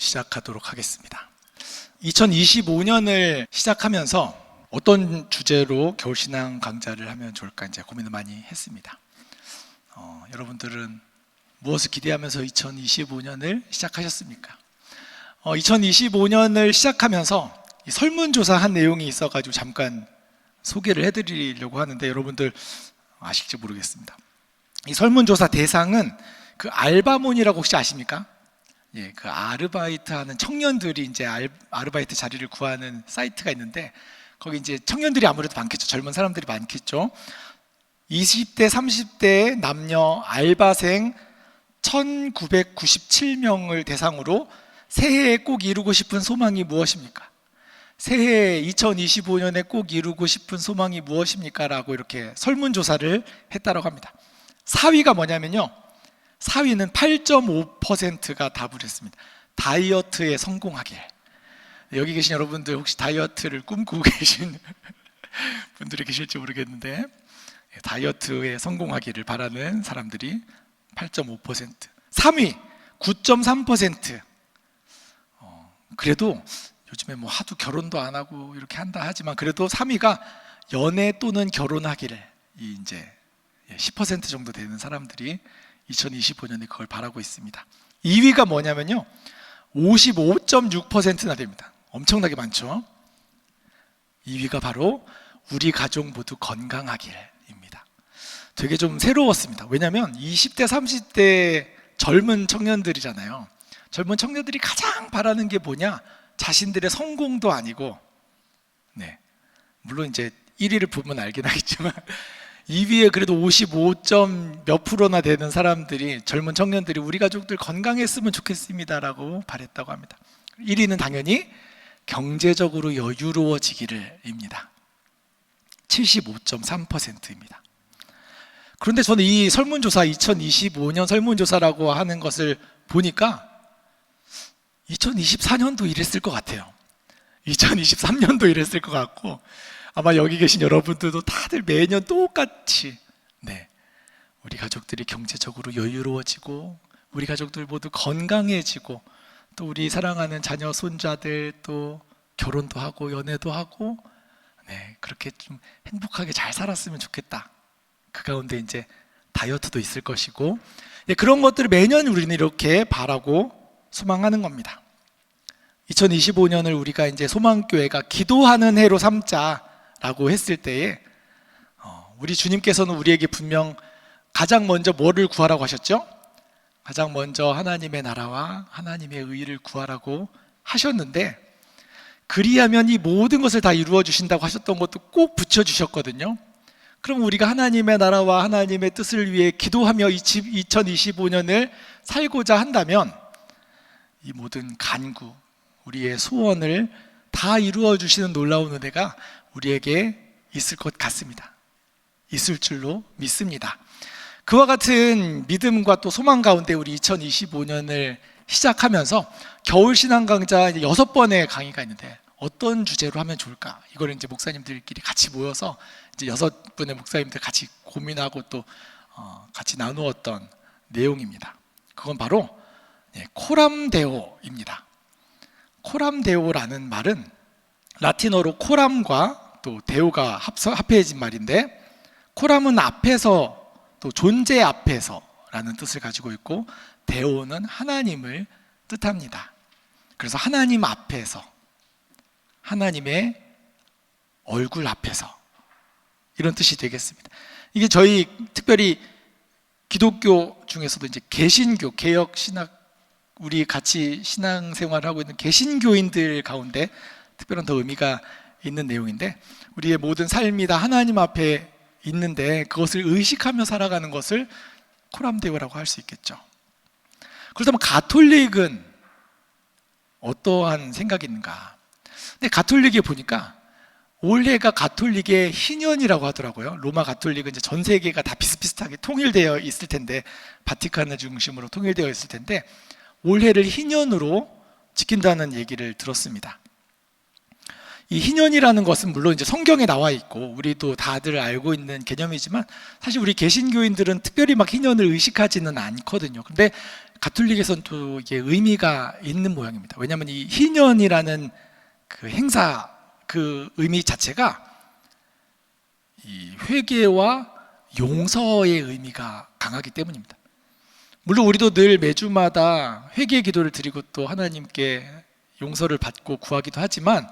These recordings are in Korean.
시작하도록 하겠습니다. 2025년을 시작하면서 어떤 주제로 겨울신앙 강좌를 하면 좋을까 이제 고민을 많이 했습니다. 여러분들은 무엇을 기대하면서 2025년을 시작하셨습니까? 2025년을 시작하면서 설문조사한 내용이 있어가지고 잠깐 소개를 해드리려고 하는데 여러분들 아실지 모르겠습니다. 이 설문조사 대상은 그 알바몬이라고 혹시 아십니까? 예, 그 아르바이트 하는 청년들이 이제 아르바이트 자리를 구하는 사이트가 있는데 거기 이제 청년들이 아무래도 많겠죠. 젊은 사람들이 많겠죠. 20대, 30대 남녀 알바생 1997명을 대상으로 새해에 꼭 이루고 싶은 소망이 무엇입니까? 새해 2025년에 꼭 이루고 싶은 소망이 무엇입니까? 라고 이렇게 설문조사를 했다고 합니다. 4위가 뭐냐면요, 4위는 8.5%가 답을 했습니다. 다이어트에 성공하길. 여기 계신 여러분들 혹시 다이어트를 꿈꾸고 계신 분들이 계실지 모르겠는데 다이어트에 성공하기를 바라는 사람들이 8.5%. 3위 9.3%. 그래도 요즘에 뭐 하도 결혼도 안 하고 이렇게 한다 하지만 그래도 3위가 연애 또는 결혼하기를, 이제 10% 정도 되는 사람들이 2025년에 그걸 바라고 있습니다. 2위가 뭐냐면요, 55.6%나 됩니다. 엄청나게 많죠. 2위가 바로 우리 가족 모두 건강하길입니다. 되게 좀 새로웠습니다. 왜냐하면 20대, 30대 젊은 청년들이잖아요. 젊은 청년들이 가장 바라는 게 뭐냐? 자신들의 성공도 아니고, 물론 이제 1위를 보면 알긴 하겠지만 2위에 그래도 55몇 %나 되는 사람들이, 젊은 청년들이 우리 가족들 건강했으면 좋겠습니다라고 바랬다고 합니다. 1위는 당연히 경제적으로 여유로워지기를 입니다. 75.3%입니다. 그런데 저는 이 설문조사, 2025년 설문조사라고 하는 것을 보니까 2024년도 이랬을 것 같아요. 2023년도 이랬을 것 같고, 아마 여기 계신 여러분들도 다들 매년 똑같이 우리 가족들이 경제적으로 여유로워지고 우리 가족들 모두 건강해지고 또 우리 사랑하는 자녀 손자들 또 결혼도 하고 연애도 하고 그렇게 좀 행복하게 잘 살았으면 좋겠다. 그 가운데 이제 다이어트도 있을 것이고, 그런 것들을 매년 우리는 이렇게 바라고 소망하는 겁니다. 2025년을 우리가 이제 소망교회가 기도하는 해로 삼자라고 했을 때에 우리 주님께서는 우리에게 분명 가장 먼저 뭐를 구하라고 하셨죠? 가장 먼저 하나님의 나라와 하나님의 의를 구하라고 하셨는데, 그리하면 이 모든 것을 다 이루어 주신다고 하셨던 것도 꼭 붙여주셨거든요. 그럼 우리가 하나님의 나라와 하나님의 뜻을 위해 기도하며 2025년을 살고자 한다면 이 모든 간구, 우리의 소원을 다 이루어 주시는 놀라운 은혜가 우리에게 있을 것 같습니다. 있을 줄로 믿습니다. 그와 같은 믿음과 또 소망 가운데 우리 2025년을 시작하면서 겨울신앙 강좌 6번의 강의가 있는데 어떤 주제로 하면 좋을까? 이걸 이제 목사님들끼리 같이 모여서 이제 6분의 목사님들 같이 고민하고 또 같이 나누었던 내용입니다. 그건 바로 코람데오입니다. 코람데오라는 말은 라틴어로 코람과 또 데오가 합해진 말인데, 코람은 앞에서, 또 존재 앞에서라는 뜻을 가지고 있고, 데오는 하나님을 뜻합니다. 그래서 하나님 앞에서, 하나님의 얼굴 앞에서, 이런 뜻이 되겠습니다. 이게 저희 특별히 기독교 중에서도 이제 개신교, 개혁 신학, 우리 같이 신앙생활을 하고 있는 개신교인들 가운데 특별한 더 의미가 있는 내용인데, 우리의 모든 삶이 다 하나님 앞에 있는데 그것을 의식하며 살아가는 것을 코람데오라고 할 수 있겠죠. 그렇다면 가톨릭은 어떠한 생각이 있는가? 근데 가톨릭에 보니까 올해가 가톨릭의 희년이라고 하더라고요. 로마 가톨릭은 이제 전 세계가 다 비슷비슷하게 통일되어 있을 텐데, 바티칸을 중심으로 통일되어 있을 텐데 올해를 희년으로 지킨다는 얘기를 들었습니다. 이 희년이라는 것은 물론 이제 성경에 나와 있고 우리도 다들 알고 있는 개념이지만 사실 우리 개신교인들은 특별히 막 희년을 의식하지는 않거든요. 근데 가톨릭에서는 또 이게 의미가 있는 모양입니다. 왜냐하면 이 희년이라는 그 행사, 그 의미 자체가 이 회개와 용서의 의미가 강하기 때문입니다. 물론 우리도 늘 매주마다 회개 기도를 드리고 또 하나님께 용서를 받고 구하기도 하지만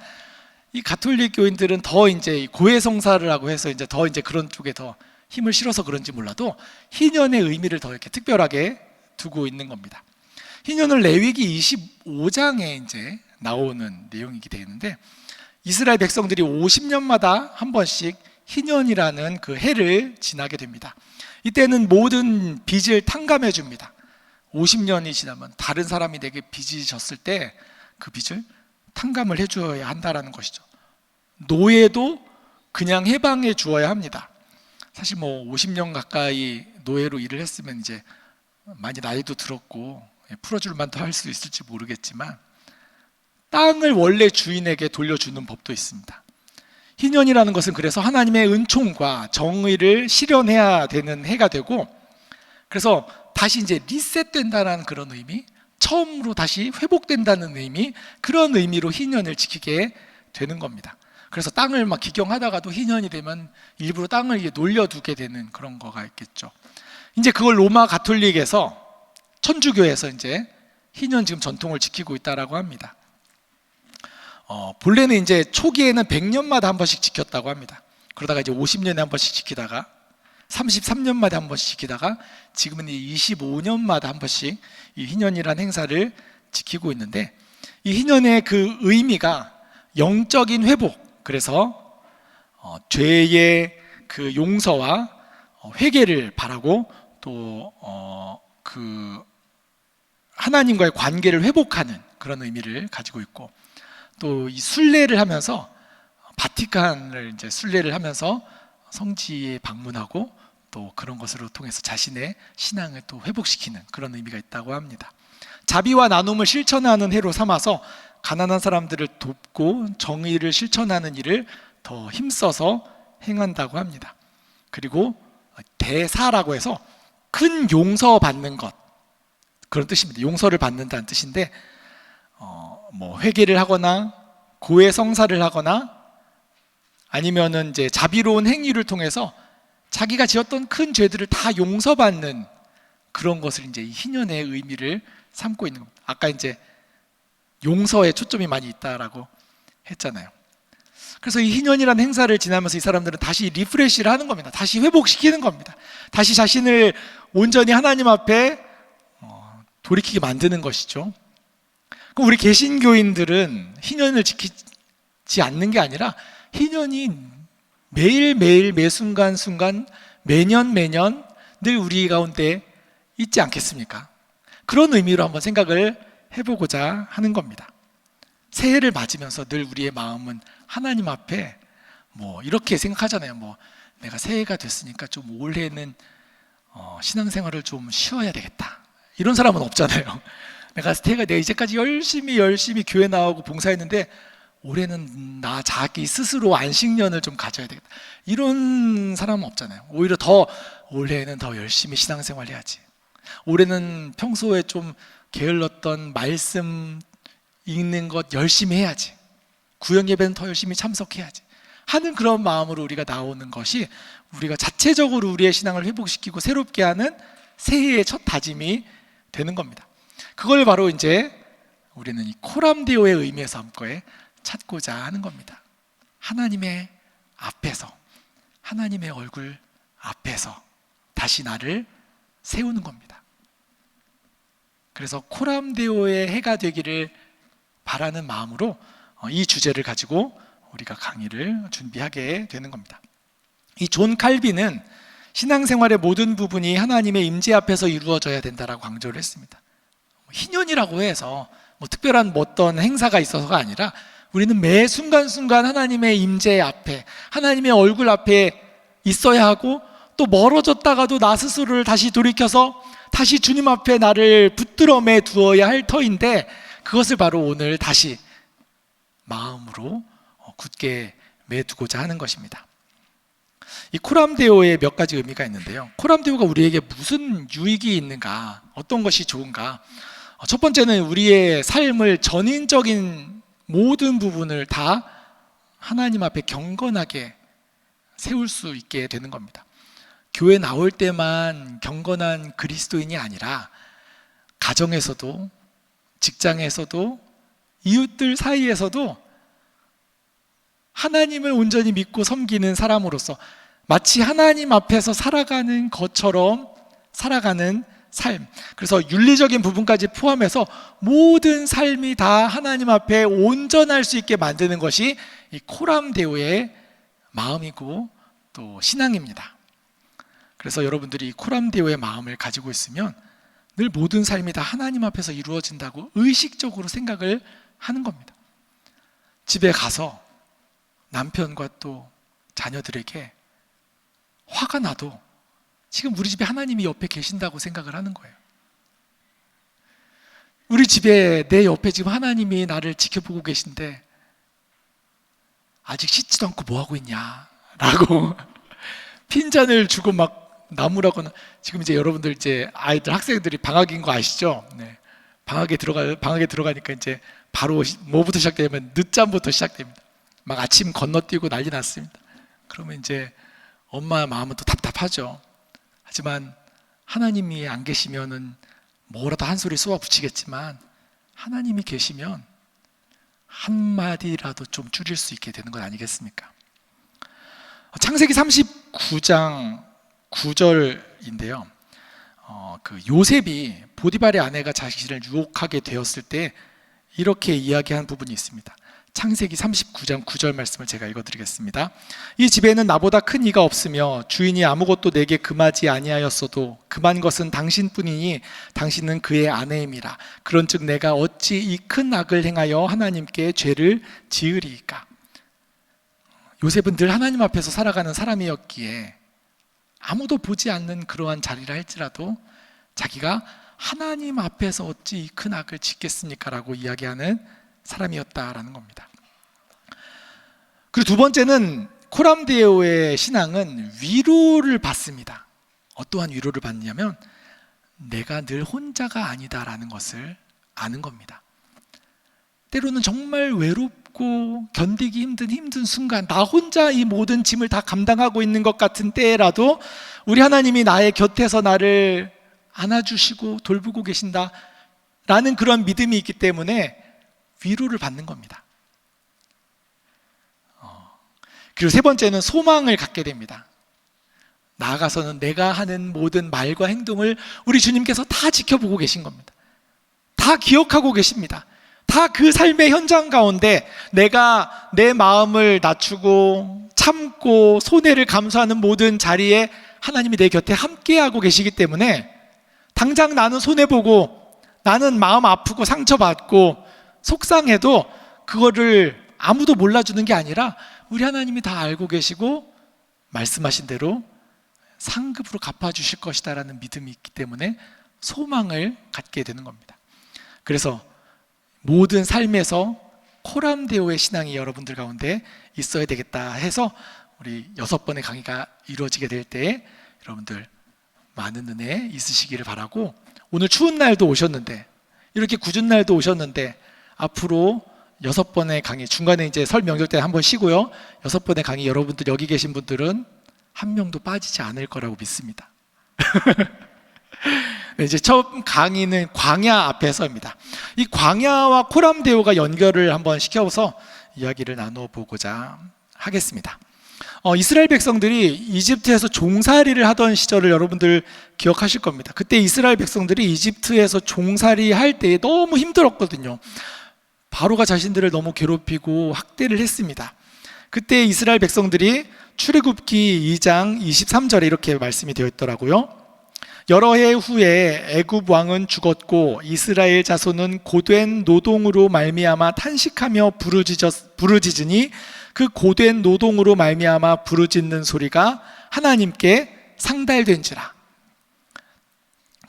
이 가톨릭 교인들은 더 이제 고해성사를 하고 해서 이제 더 이제 그런 쪽에 더 힘을 실어서 그런지 몰라도 희년의 의미를 더 이렇게 특별하게 두고 있는 겁니다. 희년은 레위기 25장에 이제 나오는 내용이게 되는데 이스라엘 백성들이 50년마다 한 번씩 희년이라는 그 해를 지나게 됩니다. 이때는 모든 빚을 탕감해 줍니다. 50년이 지나면 다른 사람이 내게 빚이 졌을 때 그 빚을 탕감을 해주어야 한다라는 것이죠. 노예도 그냥 해방해 주어야 합니다. 사실 뭐 50년 가까이 노예로 일을 했으면 이제 많이 나이도 들었고 풀어줄 만도 할 수 있을지 모르겠지만 땅을 원래 주인에게 돌려주는 법도 있습니다. 희년이라는 것은 그래서 하나님의 은총과 정의를 실현해야 되는 해가 되고 그래서 다시 이제 리셋된다는 그런 의미, 처음으로 다시 회복된다는 의미, 그런 의미로 희년을 지키게 되는 겁니다. 그래서 땅을 막 기경하다가도 희년이 되면 일부러 땅을 놀려두게 되는 그런 거가 있겠죠. 이제 그걸 로마 가톨릭에서 천주교에서 이제 희년 지금 전통을 지키고 있다라고 합니다. 본래는 이제 초기에는 100년마다 한 번씩 지켰다고 합니다. 그러다가 이제 50년에 한 번씩 지키다가 33년마다 한 번씩 지키다가 지금은 25년마다 한 번씩 이 희년이라는 행사를 지키고 있는데 이 희년의 그 의미가 영적인 회복, 그래서 죄의 그 용서와 회개를 바라고 또 그 하나님과의 관계를 회복하는 그런 의미를 가지고 있고 또 이 순례를 하면서 바티칸을 이제 순례를 하면서 성지에 방문하고 또 그런 것으로 통해서 자신의 신앙을 또 회복시키는 그런 의미가 있다고 합니다. 자비와 나눔을 실천하는 해로 삼아서 가난한 사람들을 돕고 정의를 실천하는 일을 더 힘써서 행한다고 합니다. 그리고 대사라고 해서 큰 용서받는 것, 그런 뜻입니다. 용서를 받는다는 뜻인데 뭐 회개를 하거나 고해 성사를 하거나 아니면은 이제 자비로운 행위를 통해서 자기가 지었던 큰 죄들을 다 용서받는 그런 것을 이제 이 희년의 의미를 삼고 있는 겁니다. 아까 이제 용서에 초점이 많이 있다라고 했잖아요. 그래서 이 희년이라는 행사를 지나면서 이 사람들은 다시 리프레시를 하는 겁니다. 다시 회복시키는 겁니다. 다시 자신을 온전히 하나님 앞에 돌이키게 만드는 것이죠. 그럼 우리 개신교인들은 희년을 지키지 않는 게 아니라 희년이 매일매일 매순간순간 매년 늘 우리 가운데 있지 않겠습니까? 그런 의미로 한번 생각을 해보고자 하는 겁니다. 새해를 맞으면서 늘 우리의 마음은 하나님 앞에 뭐 이렇게 생각하잖아요. 뭐 내가 새해가 됐으니까 좀 올해는 신앙생활을 좀 쉬어야 되겠다, 이런 사람은 없잖아요. 내가 이제까지 열심히 교회 나오고 봉사했는데 올해는 나 자기 스스로 안식년을 좀 가져야 되겠다, 이런 사람은 없잖아요. 오히려 올해는 더 열심히 신앙생활 해야지, 올해는 평소에 좀 게을렀던 말씀 읽는 것 열심히 해야지, 구역예배는 더 열심히 참석해야지 하는 그런 마음으로 우리가 나오는 것이 우리가 자체적으로 우리의 신앙을 회복시키고 새롭게 하는 새해의 첫 다짐이 되는 겁니다. 그걸 바로 이제 우리는 이 코람데오의 의미에서 함께 찾고자 하는 겁니다. 하나님의 앞에서, 하나님의 얼굴 앞에서 다시 나를 세우는 겁니다. 그래서 코람데오의 해가 되기를 바라는 마음으로 이 주제를 가지고 우리가 강의를 준비하게 되는 겁니다. 이 존 칼빈은 신앙생활의 모든 부분이 하나님의 임재 앞에서 이루어져야 된다라고 강조를 했습니다. 희년이라고 해서 뭐 특별한 어떤 행사가 있어서가 아니라 우리는 매 순간순간 하나님의 임재 앞에, 하나님의 얼굴 앞에 있어야 하고, 또 멀어졌다가도 나 스스로를 다시 돌이켜서 다시 주님 앞에 나를 붙들어 매 두어야 할 터인데, 그것을 바로 오늘 다시 마음으로 굳게 매두고자 하는 것입니다. 이 코람데오에 몇 가지 의미가 있는데요. 코람데오가 우리에게 무슨 유익이 있는가, 어떤 것이 좋은가? 첫 번째는 우리의 삶을 전인적인 모든 부분을 다 하나님 앞에 경건하게 세울 수 있게 되는 겁니다. 교회 나올 때만 경건한 그리스도인이 아니라 가정에서도, 직장에서도, 이웃들 사이에서도 하나님을 온전히 믿고 섬기는 사람으로서 마치 하나님 앞에서 살아가는 것처럼 살아가는 삶, 그래서 윤리적인 부분까지 포함해서 모든 삶이 다 하나님 앞에 온전할 수 있게 만드는 것이 이 코람데오의 마음이고 또 신앙입니다. 그래서 여러분들이 이 코람데오의 마음을 가지고 있으면 늘 모든 삶이 다 하나님 앞에서 이루어진다고 의식적으로 생각을 하는 겁니다. 집에 가서 남편과 또 자녀들에게 화가 나도 지금 우리 집에 하나님이 옆에 계신다고 생각을 하는 거예요. 우리 집에 내 옆에 지금 하나님이 나를 지켜보고 계신데 아직 씻지도 않고 뭐하고 있냐 라고 핀잔을 주고 막 나무라거나. 지금 이제 여러분들 이제 아이들 학생들이 방학인 거 아시죠? 네. 방학에 들어가니까 이제 바로 뭐부터 시작되면 늦잠부터 시작됩니다. 막 아침 건너뛰고 난리 났습니다. 그러면 이제 엄마 마음은 또 답답하죠. 하지만 하나님이 안 계시면은 뭐라도 한 소리 쏘아 붙이겠지만 하나님이 계시면 한마디라도 좀 줄일 수 있게 되는 것 아니겠습니까? 창세기 39장 9절인데요. 그 요셉이 보디발의 아내가 자신을 유혹하게 되었을 때 이렇게 이야기한 부분이 있습니다. 창세기 39장 9절 말씀을 제가 읽어드리겠습니다. 이 집에는 나보다 큰 이가 없으며 주인이 아무것도 내게 금하지 아니하였어도 금한 것은 당신뿐이니 당신은 그의 아내임이라. 그런즉 내가 어찌 이 큰 악을 행하여 하나님께 죄를 지으리이까. 요셉은 늘 하나님 앞에서 살아가는 사람이었기에 아무도 보지 않는 그러한 자리라 할지라도 자기가 하나님 앞에서 어찌 이 큰 악을 짓겠습니까? 라고 이야기하는 사람이었다라는 겁니다. 그리고 두 번째는 코람데오의 신앙은 위로를 받습니다. 어떠한 위로를 받냐면 내가 늘 혼자가 아니다라는 것을 아는 겁니다. 때로는 정말 외롭고 견디기 힘든 순간, 나 혼자 이 모든 짐을 다 감당하고 있는 것 같은 때라도 우리 하나님이 나의 곁에서 나를 안아주시고 돌보고 계신다라는 그런 믿음이 있기 때문에 위로를 받는 겁니다. 그리고 세 번째는 소망을 갖게 됩니다. 나아가서는 내가 하는 모든 말과 행동을 우리 주님께서 다 지켜보고 계신 겁니다. 다 기억하고 계십니다. 다 그 삶의 현장 가운데 내가 내 마음을 낮추고 참고 손해를 감수하는 모든 자리에 하나님이 내 곁에 함께하고 계시기 때문에 당장 나는 손해보고 나는 마음 아프고 상처받고 속상해도 그거를 아무도 몰라주는 게 아니라 우리 하나님이 다 알고 계시고 말씀하신 대로 상급으로 갚아주실 것이다 라는 믿음이 있기 때문에 소망을 갖게 되는 겁니다. 그래서 모든 삶에서 코람데오의 신앙이 여러분들 가운데 있어야 되겠다 해서 우리 6번의 강의가 이루어지게 될 때 여러분들 많은 은혜 있으시기를 바라고, 오늘 추운 날도 오셨는데 이렇게 궂은 날도 오셨는데 앞으로 6번의 강의, 중간에 이제 설 명절 때 한번 쉬고요, 6번의 강의 여러분들 여기 계신 분들은 한 명도 빠지지 않을 거라고 믿습니다. 이제 처음 강의는 광야 앞에서입니다. 이 광야와 코람데오가 연결을 한번 시켜서 이야기를 나눠보고자 하겠습니다. 이스라엘 백성들이 이집트에서 종살이를 하던 시절을 여러분들 기억하실 겁니다. 그때 이스라엘 백성들이 이집트에서 종살이 할 때 너무 힘들었거든요. 바로가 자신들을 너무 괴롭히고 학대를 했습니다. 그때 이스라엘 백성들이 출애굽기 2장 23절에 이렇게 말씀이 되어 있더라고요. 여러 해 후에 애굽 왕은 죽었고 이스라엘 자손은 고된 노동으로 말미암아 탄식하며 부르짖으니 그 고된 노동으로 말미암아 부르짖는 소리가 하나님께 상달된지라.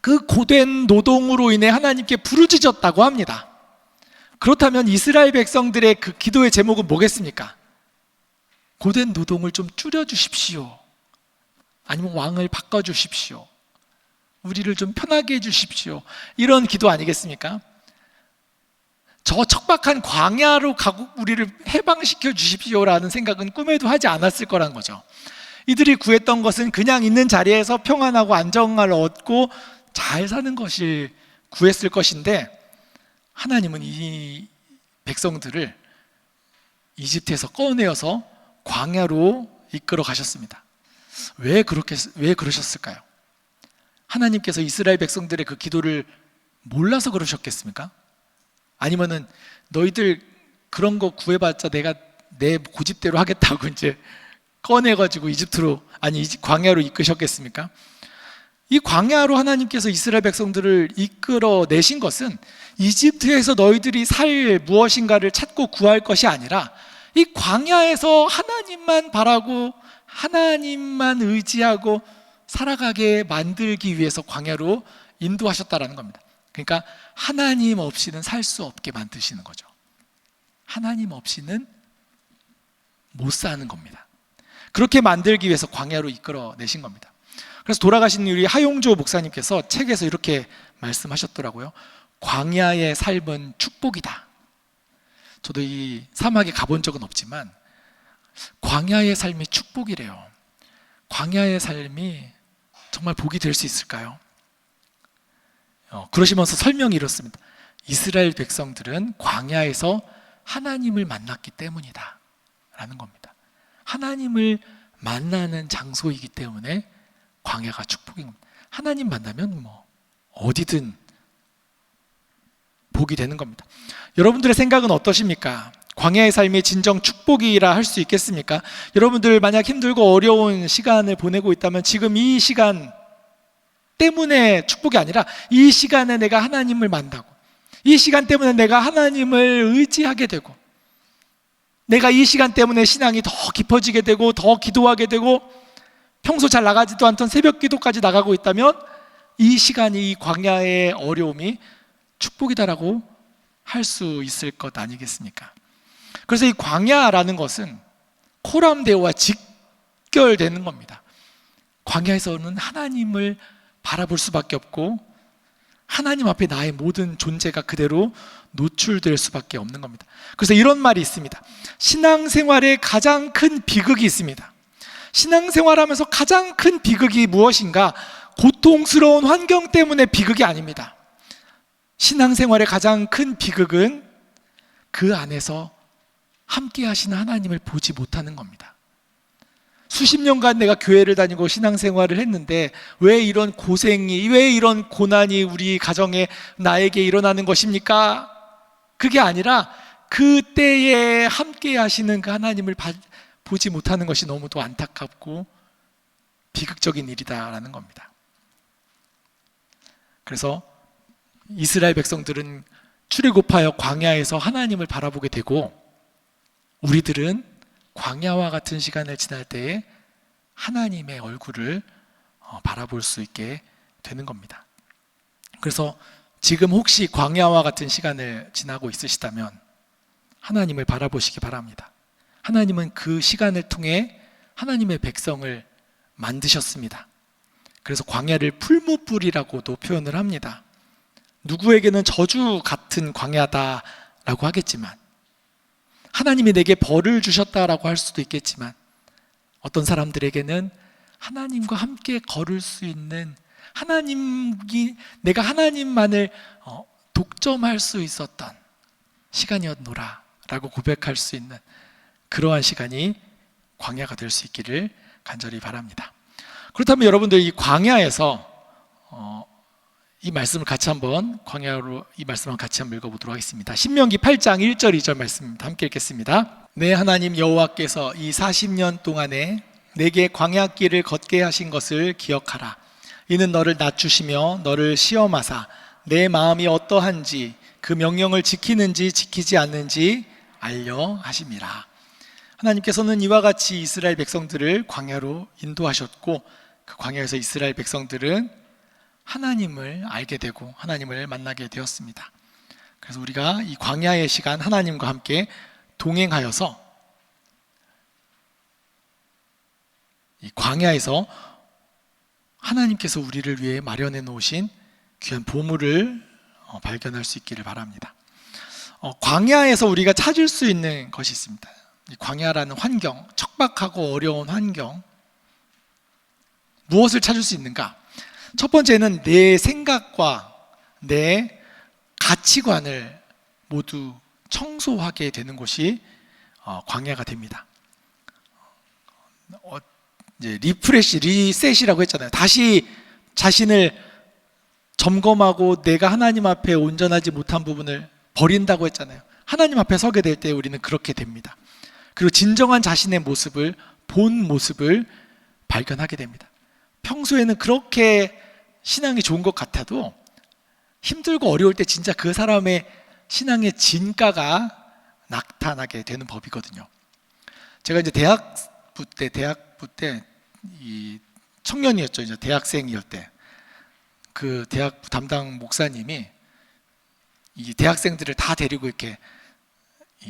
그 고된 노동으로 인해 하나님께 부르짖었다고 합니다. 그렇다면 이스라엘 백성들의 그 기도의 제목은 뭐겠습니까? 고된 노동을 좀 줄여주십시오. 아니면 왕을 바꿔주십시오. 우리를 좀 편하게 해주십시오. 이런 기도 아니겠습니까? 저 척박한 광야로 가고 우리를 해방시켜 주십시오라는 생각은 꿈에도 하지 않았을 거라는 거죠. 이들이 구했던 것은 그냥 있는 자리에서 평안하고 안정을 얻고 잘 사는 것을 구했을 것인데, 하나님은 이 백성들을 이집트에서 꺼내어서 광야로 이끌어 가셨습니다. 왜 그러셨을까요? 하나님께서 이스라엘 백성들의 그 기도를 몰라서 그러셨겠습니까? 아니면은 너희들 그런 거 구해봤자 내가 내 고집대로 하겠다고 이제 꺼내가지고 광야로 이끄셨겠습니까? 이 광야로 하나님께서 이스라엘 백성들을 이끌어 내신 것은 이집트에서 너희들이 살 무엇인가를 찾고 구할 것이 아니라 이 광야에서 하나님만 바라고 하나님만 의지하고 살아가게 만들기 위해서 광야로 인도하셨다라는 겁니다. 그러니까 하나님 없이는 살 수 없게 만드시는 거죠. 하나님 없이는 못 사는 겁니다. 그렇게 만들기 위해서 광야로 이끌어 내신 겁니다. 그래서 돌아가신 우리 하용조 목사님께서 책에서 이렇게 말씀하셨더라고요. 광야의 삶은 축복이다. 저도 이 사막에 가본 적은 없지만 광야의 삶이 축복이래요. 광야의 삶이 정말 복이 될 수 있을까요? 그러시면서 설명이 이렇습니다. 이스라엘 백성들은 광야에서 하나님을 만났기 때문이다 라는 겁니다. 하나님을 만나는 장소이기 때문에 광야가 축복인 겁니다. 하나님 만나면 어디든 복이 되는 겁니다. 여러분들의 생각은 어떠십니까? 광야의 삶이 진정 축복이라 할 수 있겠습니까? 여러분들 만약 힘들고 어려운 시간을 보내고 있다면 지금 이 시간 때문에 축복이 아니라 이 시간에 내가 하나님을 만나고 이 시간 때문에 내가 하나님을 의지하게 되고 내가 이 시간 때문에 신앙이 더 깊어지게 되고 더 기도하게 되고 평소 잘 나가지도 않던 새벽 기도까지 나가고 있다면 이 시간이 이 광야의 어려움이 축복이다라고 할 수 있을 것 아니겠습니까? 그래서 이 광야라는 것은 코람데오와 직결되는 겁니다. 광야에서는 하나님을 바라볼 수밖에 없고 하나님 앞에 나의 모든 존재가 그대로 노출될 수밖에 없는 겁니다. 그래서 이런 말이 있습니다. 신앙생활에 가장 큰 비극이 있습니다. 신앙생활하면서 가장 큰 비극이 무엇인가? 고통스러운 환경 때문에 비극이 아닙니다. 신앙생활의 가장 큰 비극은 그 안에서 함께 하시는 하나님을 보지 못하는 겁니다. 수십 년간 내가 교회를 다니고 신앙생활을 했는데 왜 이런 고생이, 왜 이런 고난이 우리 가정에 나에게 일어나는 것입니까? 그게 아니라 그때에 함께 하시는 그 하나님을 보지 못하는 것이 너무도 안타깝고 비극적인 일이다라는 겁니다. 그래서 이스라엘 백성들은 출애굽하여 광야에서 하나님을 바라보게 되고 우리들은 광야와 같은 시간을 지날 때에 하나님의 얼굴을 바라볼 수 있게 되는 겁니다. 그래서 지금 혹시 광야와 같은 시간을 지나고 있으시다면 하나님을 바라보시기 바랍니다. 하나님은 그 시간을 통해 하나님의 백성을 만드셨습니다. 그래서 광야를 풀무불이라고도 표현을 합니다. 누구에게는 저주 같은 광야다라고 하겠지만 하나님이 내게 벌을 주셨다라고 할 수도 있겠지만 어떤 사람들에게는 하나님과 함께 걸을 수 있는 내가 하나님만을 독점할 수 있었던 시간이었노라 라고 고백할 수 있는 그러한 시간이 광야가 될 수 있기를 간절히 바랍니다. 그렇다면 여러분들 이 광야에서 이 말씀을 같이 한번 광야로 이 말씀을 같이 한번 읽어보도록 하겠습니다. 신명기 8장 1절 2절 말씀입니다. 함께 읽겠습니다. 내 하나님 여호와께서 이 40년 동안에 내게 광야길을 걷게 하신 것을 기억하라. 이는 너를 낮추시며 너를 시험하사 내 마음이 어떠한지 그 명령을 지키는지 지키지 않는지 알려 하심이라. 하나님께서는 이와 같이 이스라엘 백성들을 광야로 인도하셨고 그 광야에서 이스라엘 백성들은 하나님을 알게 되고 하나님을 만나게 되었습니다. 그래서 우리가 이 광야의 시간 하나님과 함께 동행하여서 이 광야에서 하나님께서 우리를 위해 마련해 놓으신 귀한 보물을 발견할 수 있기를 바랍니다. 광야에서 우리가 찾을 수 있는 것이 있습니다. 이 광야라는 환경, 척박하고 어려운 환경, 무엇을 찾을 수 있는가? 첫 번째는 내 생각과 내 가치관을 모두 청소하게 되는 곳이 광야가 됩니다. 이제 리프레시, 리셋이라고 했잖아요. 다시 자신을 점검하고 내가 하나님 앞에 온전하지 못한 부분을 버린다고 했잖아요. 하나님 앞에 서게 될 때 우리는 그렇게 됩니다. 그리고 진정한 자신의 모습을, 본 모습을 발견하게 됩니다. 평소에는 그렇게 신앙이 좋은 것 같아도 힘들고 어려울 때 진짜 그 사람의 신앙의 진가가 나타나게 되는 법이거든요. 제가 이제 대학부 때 이 청년이었죠. 이제 대학생이었을 때 그 대학부 담당 목사님이 이 대학생들을 다 데리고 이렇게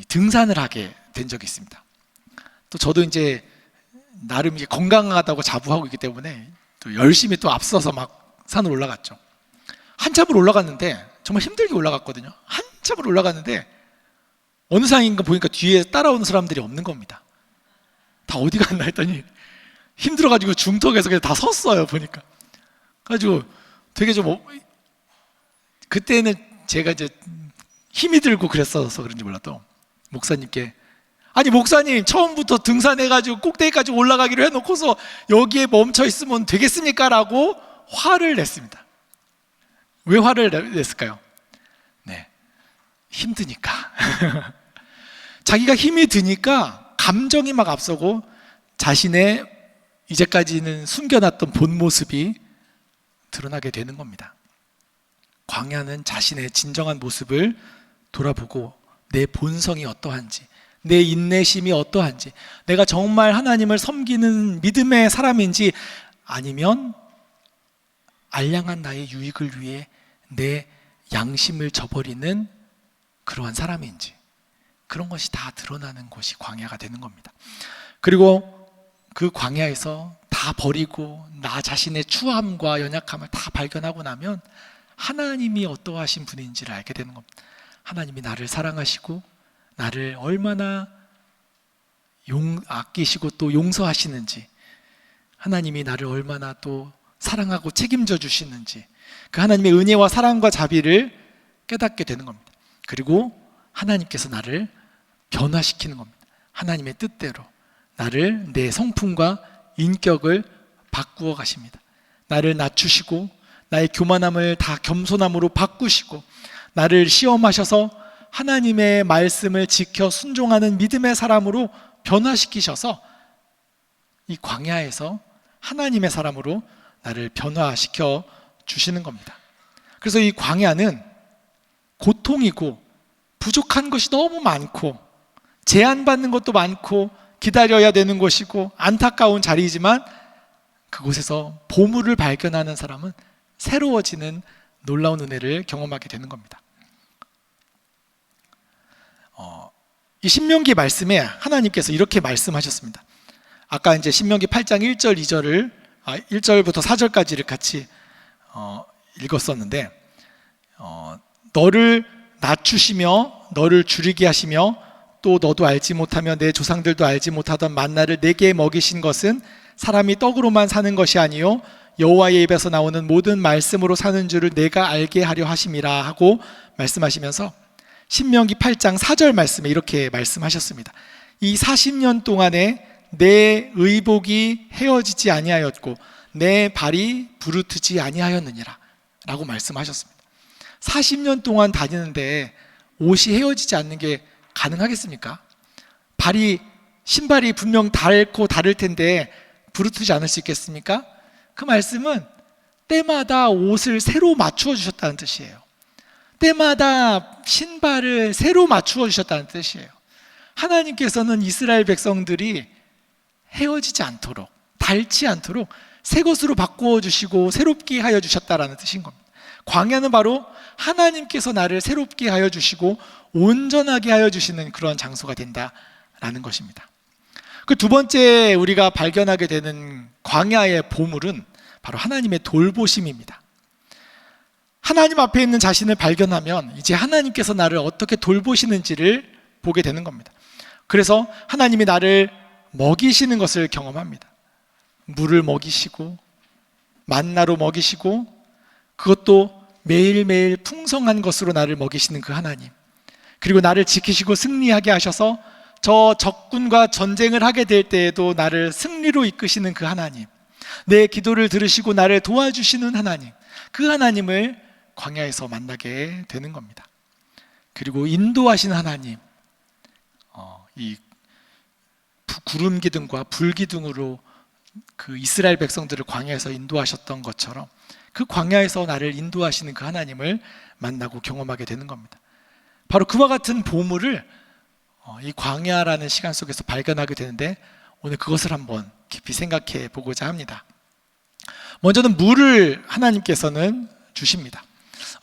등산을 하게 된 적이 있습니다. 또 저도 이제 나름 이게 건강하다고 자부하고 있기 때문에 또 열심히 또 앞서서 막 산을 올라갔죠. 한참을 올라갔는데 정말 힘들게 올라갔거든요. 한참을 올라갔는데 어느 상인가 보니까 뒤에 따라오는 사람들이 없는 겁니다. 다 어디 갔나 했더니 힘들어가지고 중턱에서 그냥 다 섰어요. 보니까 가지고 되게 좀 그때는 제가 이제 힘이 들고 그랬어서 그런지 몰라도 목사님께, 아니 목사님 처음부터 등산해가지고 꼭대기까지 올라가기로 해놓고서 여기에 멈춰 있으면 되겠습니까? 라고 화를 냈습니다. 왜 화를 냈을까요? 네, 힘드니까. 자기가 힘이 드니까 감정이 막 앞서고 자신의 이제까지는 숨겨놨던 본 모습이 드러나게 되는 겁니다. 광야는 자신의 진정한 모습을 돌아보고 내 본성이 어떠한지, 내 인내심이 어떠한지, 내가 정말 하나님을 섬기는 믿음의 사람인지 아니면 알량한 나의 유익을 위해 내 양심을 저버리는 그러한 사람인지, 그런 것이 다 드러나는 곳이 광야가 되는 겁니다. 그리고 그 광야에서 다 버리고 나 자신의 추함과 연약함을 다 발견하고 나면 하나님이 어떠하신 분인지를 알게 되는 겁니다. 하나님이 나를 사랑하시고 나를 얼마나 아끼시고 또 용서하시는지, 하나님이 나를 얼마나 또 사랑하고 책임져 주시는지, 그 하나님의 은혜와 사랑과 자비를 깨닫게 되는 겁니다. 그리고 하나님께서 나를 변화시키는 겁니다. 하나님의 뜻대로 나를, 내 성품과 인격을 바꾸어 가십니다. 나를 낮추시고 나의 교만함을 다 겸손함으로 바꾸시고 나를 시험하셔서 하나님의 말씀을 지켜 순종하는 믿음의 사람으로 변화시키셔서 이 광야에서 하나님의 사람으로 나를 변화시켜 주시는 겁니다. 그래서 이 광야는 고통이고 부족한 것이 너무 많고 제한받는 것도 많고 기다려야 되는 곳이고 안타까운 자리이지만 그곳에서 보물을 발견하는 사람은 새로워지는 놀라운 은혜를 경험하게 되는 겁니다. 이 신명기 말씀에 하나님께서 이렇게 말씀하셨습니다. 아까 이제 신명기 8장 1절 2절을 1절부터 4절까지를 같이 읽었었는데, 너를 낮추시며 너를 줄이게 하시며 또 너도 알지 못하며 내 조상들도 알지 못하던 만나를 내게 먹이신 것은 사람이 떡으로만 사는 것이 아니요 여호와의 입에서 나오는 모든 말씀으로 사는 줄을 내가 알게 하려 하심이라 하고 말씀하시면서 신명기 8장 4절 말씀에 이렇게 말씀하셨습니다. 이 40년 동안에 내 의복이 헤어지지 아니하였고 내 발이 부르트지 아니하였느니라 라고 말씀하셨습니다. 40년 동안 다니는데 옷이 헤어지지 않는 게 가능하겠습니까? 신발이 분명 닳고 다를 텐데 부르트지 않을 수 있겠습니까? 그 말씀은 때마다 옷을 새로 맞추어 주셨다는 뜻이에요. 때마다 신발을 새로 맞추어 주셨다는 뜻이에요. 하나님께서는 이스라엘 백성들이 헤어지지 않도록, 닳지 않도록 새 것으로 바꾸어 주시고 새롭게 하여 주셨다라는 뜻인 겁니다. 광야는 바로 하나님께서 나를 새롭게 하여 주시고 온전하게 하여 주시는 그런 장소가 된다라는 것입니다. 그 두 번째 우리가 발견하게 되는 광야의 보물은 바로 하나님의 돌보심입니다. 하나님 앞에 있는 자신을 발견하면 이제 하나님께서 나를 어떻게 돌보시는지를 보게 되는 겁니다. 그래서 하나님이 나를 먹이시는 것을 경험합니다. 물을 먹이시고 만나로 먹이시고, 그것도 매일매일 풍성한 것으로 나를 먹이시는 그 하나님, 그리고 나를 지키시고 승리하게 하셔서 저 적군과 전쟁을 하게 될 때에도 나를 승리로 이끄시는 그 하나님, 내 기도를 들으시고 나를 도와주시는 하나님, 그 하나님을 광야에서 만나게 되는 겁니다. 그리고 인도하시는 하나님, 이 구름 기둥과 불 기둥으로 그 이스라엘 백성들을 광야에서 인도하셨던 것처럼 그 광야에서 나를 인도하시는 그 하나님을 만나고 경험하게 되는 겁니다. 바로 그와 같은 보물을 이 광야라는 시간 속에서 발견하게 되는데, 오늘 그것을 한번 깊이 생각해 보고자 합니다. 먼저는 물을 하나님께서는 주십니다.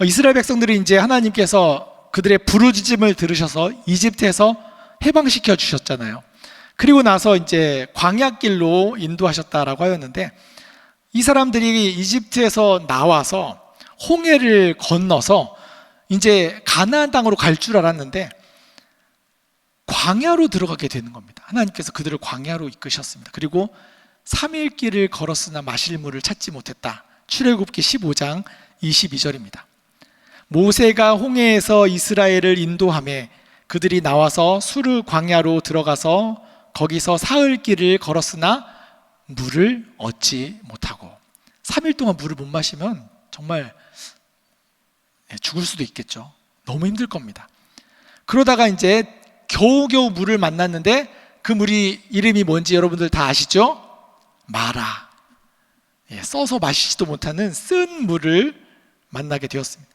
이스라엘 백성들이 이제 하나님께서 그들의 부르짖음을 들으셔서 이집트에서 해방시켜 주셨잖아요. 그리고 나서 이제 광야길로 인도하셨다라고 하였는데, 이 사람들이 이집트에서 나와서 홍해를 건너서 이제 가나안 땅으로 갈 줄 알았는데 광야로 들어가게 되는 겁니다. 하나님께서 그들을 광야로 이끄셨습니다. 그리고 3일 길을 걸었으나 마실 물을 찾지 못했다. 출애굽기 15장 22절입니다. 모세가 홍해에서 이스라엘을 인도하며 그들이 나와서 수르 광야로 들어가서 거기서 사흘 길을 걸었으나 물을 얻지 못하고, 3일 동안 물을 못 마시면 정말 죽을 수도 있겠죠. 너무 힘들 겁니다. 그러다가 이제 겨우겨우 물을 만났는데, 그 물이 이름이 뭔지 여러분들 다 아시죠? 마라. 써서 마시지도 못하는 쓴 물을 만나게 되었습니다.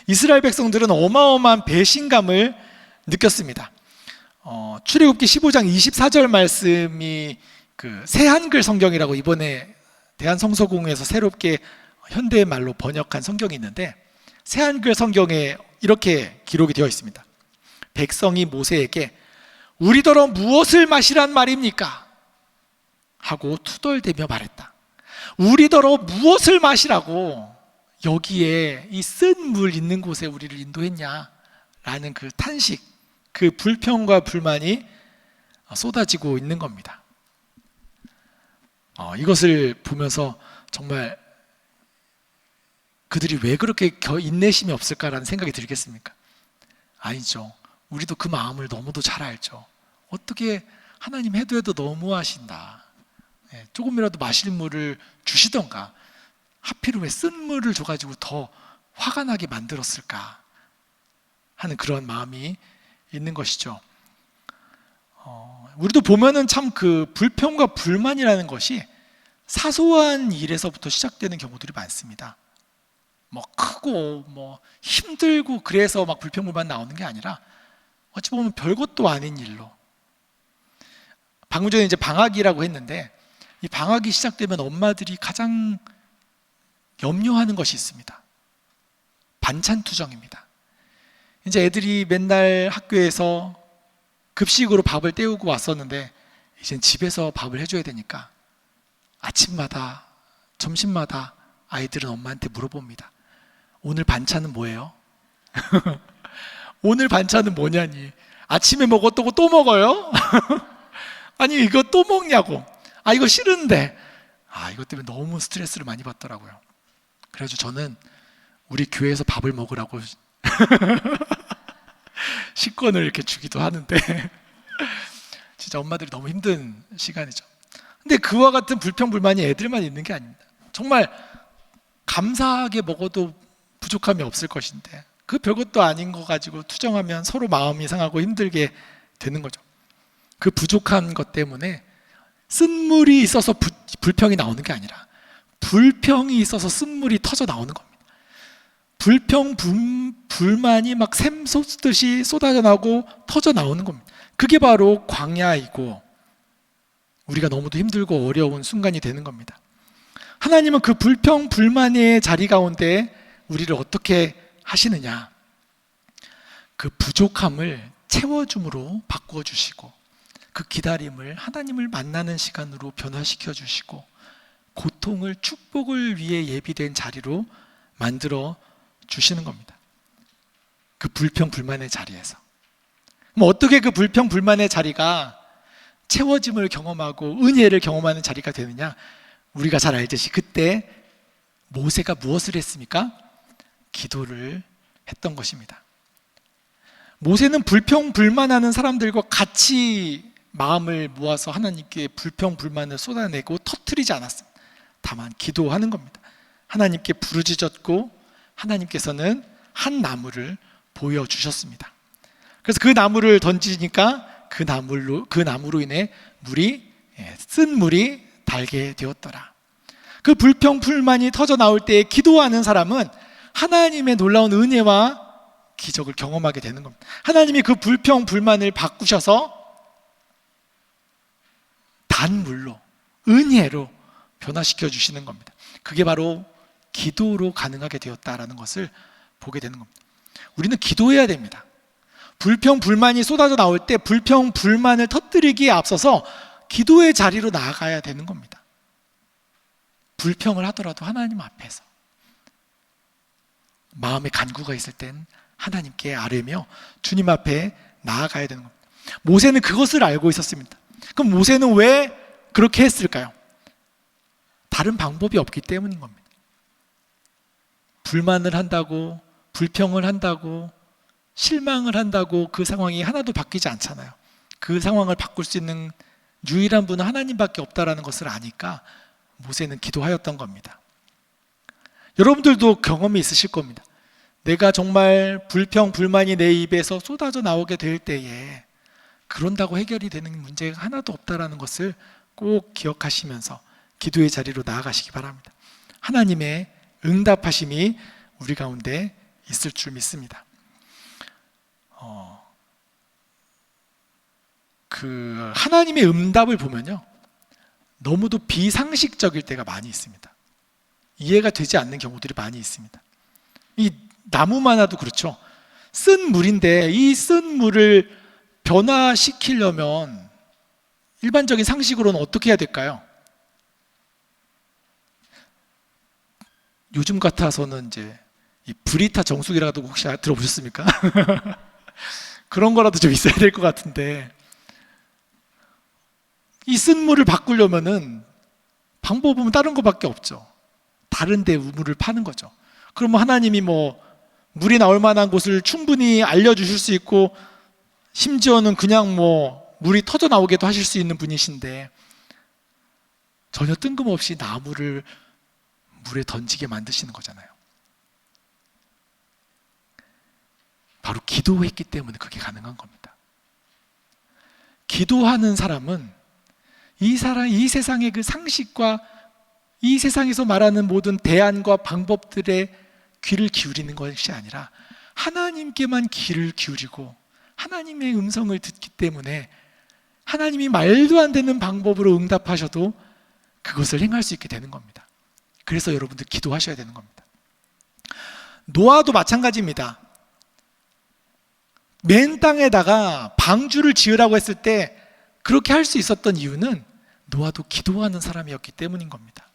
이스라엘 백성들은 어마어마한 배신감을 느꼈습니다. 출애굽기 15장 24절 말씀이 그 새한글 성경이라고 이번에 대한성서공회에서 새롭게 현대 말로 번역한 성경이 있는데, 새한글 성경에 이렇게 기록이 되어 있습니다. 백성이 모세에게 우리더러 무엇을 마시란 말입니까? 하고 투덜대며 말했다. 우리더러 무엇을 마시라고 여기에 이 쓴 물 있는 곳에 우리를 인도했냐? 라는 그 탄식, 그 불평과 불만이 쏟아지고 있는 겁니다. 이것을 보면서 정말 그들이 왜 그렇게 인내심이 없을까라는 생각이 들겠습니까? 아니죠. 우리도 그 마음을 너무도 잘 알죠. 어떻게 하나님 해도 너무하신다. 조금이라도 마실 물을 주시던가, 하필 왜 쓴 물을 줘가지고 더 화가 나게 만들었을까 하는 그런 마음이 있는 것이죠. 우리도 보면은 참 그 불평과 불만이라는 것이 사소한 일에서부터 시작되는 경우들이 많습니다. 뭐 크고 뭐 힘들고 그래서 막 불평불만 나오는 게 아니라 어찌 보면 별것도 아닌 일로. 방금 전에 이제 방학이라고 했는데, 이 방학이 시작되면 엄마들이 가장 염려하는 것이 있습니다. 반찬 투정입니다. 이제 애들이 맨날 학교에서 급식으로 밥을 때우고 왔었는데 이젠 집에서 밥을 해줘야 되니까 아침마다 점심마다 아이들은 엄마한테 물어봅니다. 오늘 반찬은 뭐예요? 오늘 반찬은 뭐냐니. 아침에 먹었다고 또 먹어요? 아니 이거 또 먹냐고. 아 이거 싫은데. 이것 때문에 너무 스트레스를 많이 받더라고요. 그래서 저는 우리 교회에서 밥을 먹으라고 식권을 이렇게 주기도 하는데 진짜 엄마들이 너무 힘든 시간이죠. 근데 그와 같은 불평불만이 애들만 있는 게 아닙니다. 정말 감사하게 먹어도 부족함이 없을 것인데 그 별것도 아닌 거 가지고 투정하면 서로 마음이 상하고 힘들게 되는 거죠. 그 부족한 것 때문에 쓴물이 있어서 불평이 나오는 게 아니라 불평이 있어서 쓴물이 터져 나오는 겁니다. 불평, 불만이 막 샘솟듯이 쏟아져 나오고 터져 나오는 겁니다. 그게 바로 광야이고 우리가 너무도 힘들고 어려운 순간이 되는 겁니다. 하나님은 그 불평, 불만의 자리 가운데 우리를 어떻게 하시느냐, 그 부족함을 채워줌으로 바꾸어 주시고 그 기다림을 하나님을 만나는 시간으로 변화시켜 주시고 고통을 축복을 위해 예비된 자리로 만들어 주시는 겁니다. 그 불평불만의 자리에서. 그럼 어떻게 그 불평불만의 자리가 채워짐을 경험하고 은혜를 경험하는 자리가 되느냐? 우리가 잘 알듯이 그때 모세가 무엇을 했습니까? 기도를 했던 것입니다. 모세는 불평불만하는 사람들과 같이 마음을 모아서 하나님께 불평불만을 쏟아내고 터뜨리지 않았습니다. 다만 기도하는 겁니다. 하나님께 부르짖었고 하나님께서는 한 나무를 보여주셨습니다. 그래서 그 나무를 던지니까 그 나무로 인해 쓴 물이 달게 되었더라. 그 불평불만이 터져 나올 때 기도하는 사람은 하나님의 놀라운 은혜와 기적을 경험하게 되는 겁니다. 하나님이 그 불평불만을 바꾸셔서 단물로, 은혜로 변화시켜 주시는 겁니다. 그게 바로 기도로 가능하게 되었다라는 것을 보게 되는 겁니다. 우리는 기도해야 됩니다. 불평불만이 쏟아져 나올 때 불평불만을 터뜨리기에 앞서서 기도의 자리로 나아가야 되는 겁니다. 불평을 하더라도 하나님 앞에서 마음에 간구가 있을 땐 하나님께 아뢰며 주님 앞에 나아가야 되는 겁니다. 모세는 그것을 알고 있었습니다. 그럼 모세는 왜 그렇게 했을까요? 다른 방법이 없기 때문인 겁니다. 불만을 한다고, 불평을 한다고, 실망을 한다고 그 상황이 하나도 바뀌지 않잖아요. 그 상황을 바꿀 수 있는 유일한 분은 하나님밖에 없다라는 것을 아니까 모세는 기도하였던 겁니다. 여러분들도 경험이 있으실 겁니다. 내가 정말 불평, 불만이 내 입에서 쏟아져 나오게 될 때에 그런다고 해결이 되는 문제가 하나도 없다라는 것을 꼭 기억하시면서 기도의 자리로 나아가시기 바랍니다. 하나님의 응답하심이 우리 가운데 있을 줄 믿습니다. 하나님의 응답을 보면요, 너무도 비상식적일 때가 많이 있습니다. 이해가 되지 않는 경우들이 많이 있습니다. 이 나무만 와도 그렇죠. 쓴 물인데 이 쓴 물을 변화시키려면 일반적인 상식으로는 어떻게 해야 될까요? 요즘 같아서는 이제 이 브리타 정수기라도 혹시 들어보셨습니까? 그런 거라도 좀 있어야 될 것 같은데, 이 쓴 물을 바꾸려면은 방법은 다른 것밖에 없죠. 다른 데 우물을 파는 거죠. 그러면 하나님이 물이 나올 만한 곳을 충분히 알려주실 수 있고, 심지어는 그냥 물이 터져 나오게도 하실 수 있는 분이신데 전혀 뜬금없이 나무를 물에 던지게 만드시는 거잖아요. 바로 기도했기 때문에 그게 가능한 겁니다. 기도하는 사람은 이 세상의 그 상식과 이 세상에서 말하는 모든 대안과 방법들에 귀를 기울이는 것이 아니라 하나님께만 귀를 기울이고 하나님의 음성을 듣기 때문에 하나님이 말도 안 되는 방법으로 응답하셔도 그것을 행할 수 있게 되는 겁니다. 그래서 여러분들 기도하셔야 되는 겁니다. 노아도 마찬가지입니다. 맨 땅에다가 방주를 지으라고 했을 때 그렇게 할 수 있었던 이유는 노아도 기도하는 사람이었기 때문인 겁니다.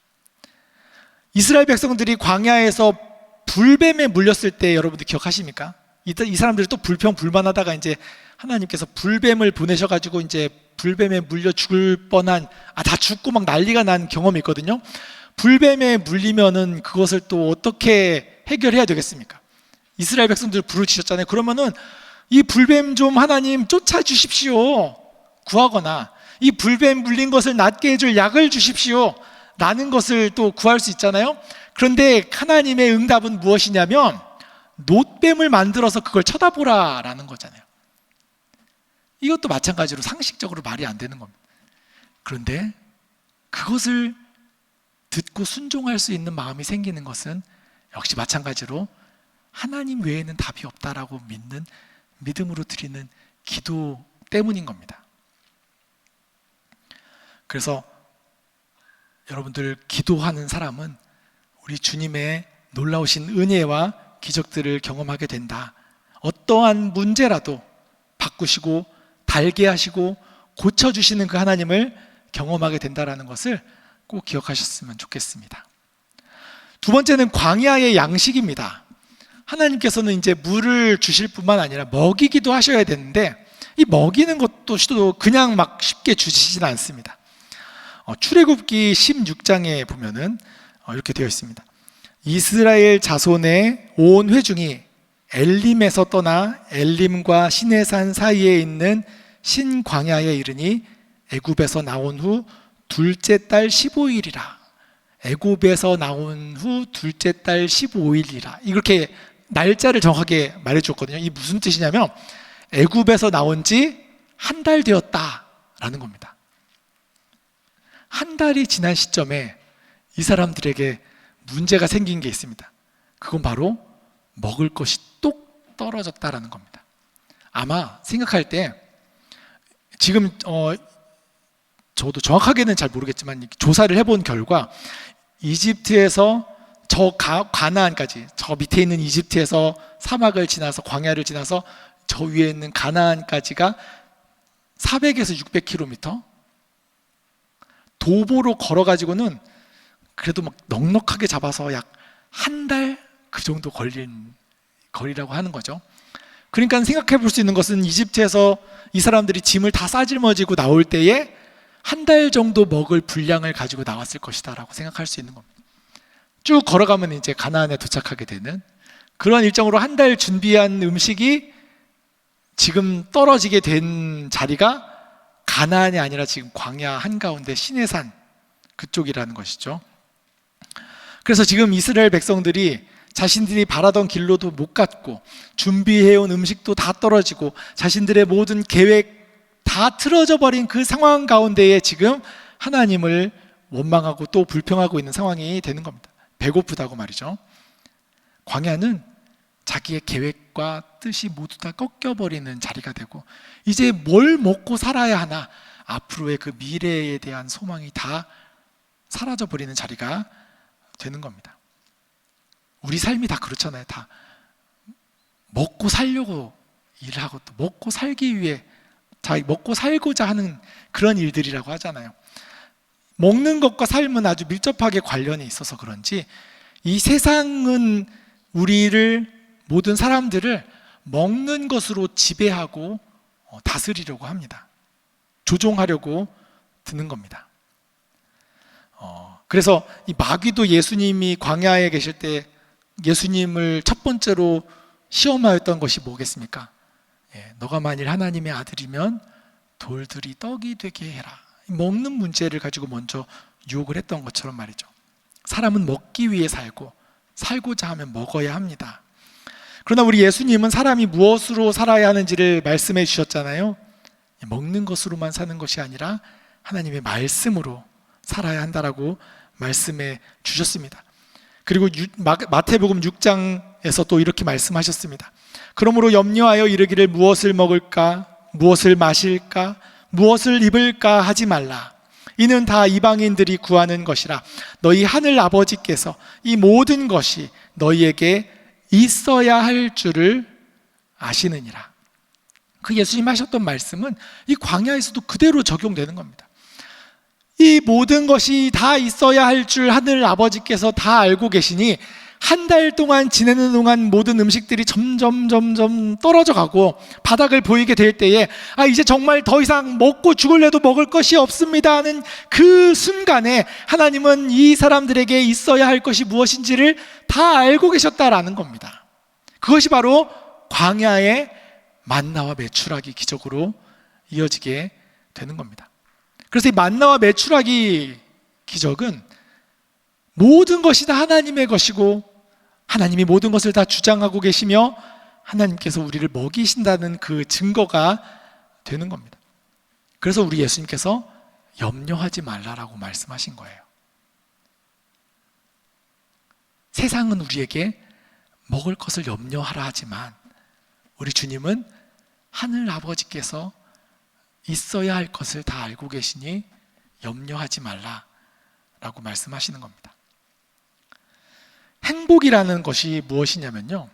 이스라엘 백성들이 광야에서 불뱀에 물렸을 때 여러분들 기억하십니까? 이 사람들이 또 불평불만하다가 이제 하나님께서 불뱀을 보내셔가지고 이제 불뱀에 물려 죽을 뻔한, 다 죽고 막 난리가 난 경험이 있거든요. 불뱀에 물리면은 그것을 또 어떻게 해결해야 되겠습니까? 이스라엘 백성들 부르짖었잖아요. 그러면은 이 불뱀 좀 하나님 쫓아주십시오 구하거나, 이 불뱀 물린 것을 낫게 해줄 약을 주십시오 라는 것을 또 구할 수 있잖아요. 그런데 하나님의 응답은 무엇이냐면 놋뱀을 만들어서 그걸 쳐다보라 라는 거잖아요. 이것도 마찬가지로 상식적으로 말이 안 되는 겁니다. 그런데 그것을 듣고 순종할 수 있는 마음이 생기는 것은 역시 마찬가지로 하나님 외에는 답이 없다라고 믿는, 믿음으로 드리는 기도 때문인 겁니다. 그래서 여러분들 기도하는 사람은 우리 주님의 놀라우신 은혜와 기적들을 경험하게 된다. 어떠한 문제라도 바꾸시고 달게 하시고 고쳐주시는 그 하나님을 경험하게 된다는 것을 꼭 기억하셨으면 좋겠습니다. 두 번째는 광야의 양식입니다. 하나님께서는 이제 물을 주실 뿐만 아니라 먹이기도 하셔야 되는데, 이 먹이는 것도 그냥 막 쉽게 주시진 않습니다. 출애굽기 16장에 보면은 이렇게 되어 있습니다. 이스라엘 자손의 온 회중이 엘림에서 떠나 엘림과 시내산 사이에 있는 신광야에 이르니 애굽에서 나온 후 둘째 달 15일이라. 애굽에서 나온 후 둘째 달 15일이라. 이렇게 날짜를 정확하게 말해줬거든요. 이 무슨 뜻이냐면 애굽에서 나온 지 한 달 되었다라는 겁니다. 한 달이 지난 시점에 이 사람들에게 문제가 생긴 게 있습니다. 그건 바로 먹을 것이 똑 떨어졌다라는 겁니다. 아마 생각할 때 지금 저도 정확하게는 잘 모르겠지만 조사를 해본 결과 이집트에서 저 가나안까지, 저 밑에 있는 이집트에서 사막을 지나서 광야를 지나서 저 위에 있는 가나안까지가 400에서 600km 도보로 걸어가지고는 그래도 막 넉넉하게 잡아서 약 한 달 그 정도 걸린 거리라고 하는 거죠. 그러니까 생각해 볼 수 있는 것은 이집트에서 이 사람들이 짐을 다 싸질머지고 나올 때에 한 달 정도 먹을 분량을 가지고 나왔을 것이다 라고 생각할 수 있는 겁니다. 쭉 걸어가면 이제 가나안에 도착하게 되는 그런 일정으로 한 달 준비한 음식이 지금 떨어지게 된 자리가 가나안이 아니라 지금 광야 한가운데 시내산 그쪽이라는 것이죠. 그래서 지금 이스라엘 백성들이 자신들이 바라던 길로도 못 갔고 준비해온 음식도 다 떨어지고 자신들의 모든 계획 다 틀어져 버린 그 상황 가운데에 지금 하나님을 원망하고 또 불평하고 있는 상황이 되는 겁니다. 배고프다고 말이죠. 광야는 자기의 계획과 뜻이 모두 다 꺾여버리는 자리가 되고 이제 뭘 먹고 살아야 하나, 앞으로의 그 미래에 대한 소망이 다 사라져버리는 자리가 되는 겁니다. 우리 삶이 다 그렇잖아요. 다 먹고 살려고 일을 하고 또 먹고 살기 위해 먹고 살고자 하는 그런 일들이라고 하잖아요. 먹는 것과 삶은 아주 밀접하게 관련이 있어서 그런지 이 세상은 우리를, 모든 사람들을 먹는 것으로 지배하고 다스리려고 합니다. 조종하려고 드는 겁니다. 그래서 이 마귀도 예수님이 광야에 계실 때 예수님을 첫 번째로 시험하였던 것이 뭐겠습니까? 너가 만일 하나님의 아들이면 돌들이 떡이 되게 해라. 먹는 문제를 가지고 먼저 유혹을 했던 것처럼 말이죠. 사람은 먹기 위해 살고 살고자 하면 먹어야 합니다. 그러나 우리 예수님은 사람이 무엇으로 살아야 하는지를 말씀해 주셨잖아요. 먹는 것으로만 사는 것이 아니라 하나님의 말씀으로 살아야 한다라고 말씀해 주셨습니다. 그리고 마태복음 6장에서 또 이렇게 말씀하셨습니다. 그러므로 염려하여 이르기를 무엇을 먹을까, 무엇을 마실까, 무엇을 입을까 하지 말라. 이는 다 이방인들이 구하는 것이라. 너희 하늘 아버지께서 이 모든 것이 너희에게 있어야 할 줄을 아시느니라. 그 예수님 하셨던 말씀은 이 광야에서도 그대로 적용되는 겁니다. 이 모든 것이 다 있어야 할 줄 하늘 아버지께서 다 알고 계시니 한 달 동안 지내는 동안 모든 음식들이 점점 떨어져 가고 바닥을 보이게 될 때에 이제 정말 더 이상 먹고 죽을래도 먹을 것이 없습니다 하는 그 순간에 하나님은 이 사람들에게 있어야 할 것이 무엇인지를 다 알고 계셨다라는 겁니다. 그것이 바로 광야의 만나와 메추라기 기적으로 이어지게 되는 겁니다. 그래서 이 만나와 메추라기 기적은 모든 것이 다 하나님의 것이고 하나님이 모든 것을 다 주장하고 계시며 하나님께서 우리를 먹이신다는 그 증거가 되는 겁니다. 그래서 우리 예수님께서 염려하지 말라라고 말씀하신 거예요. 세상은 우리에게 먹을 것을 염려하라 하지만 우리 주님은 하늘 아버지께서 있어야 할 것을 다 알고 계시니 염려하지 말라라고 말씀하시는 겁니다. 행복이라는 것이 무엇이냐면요,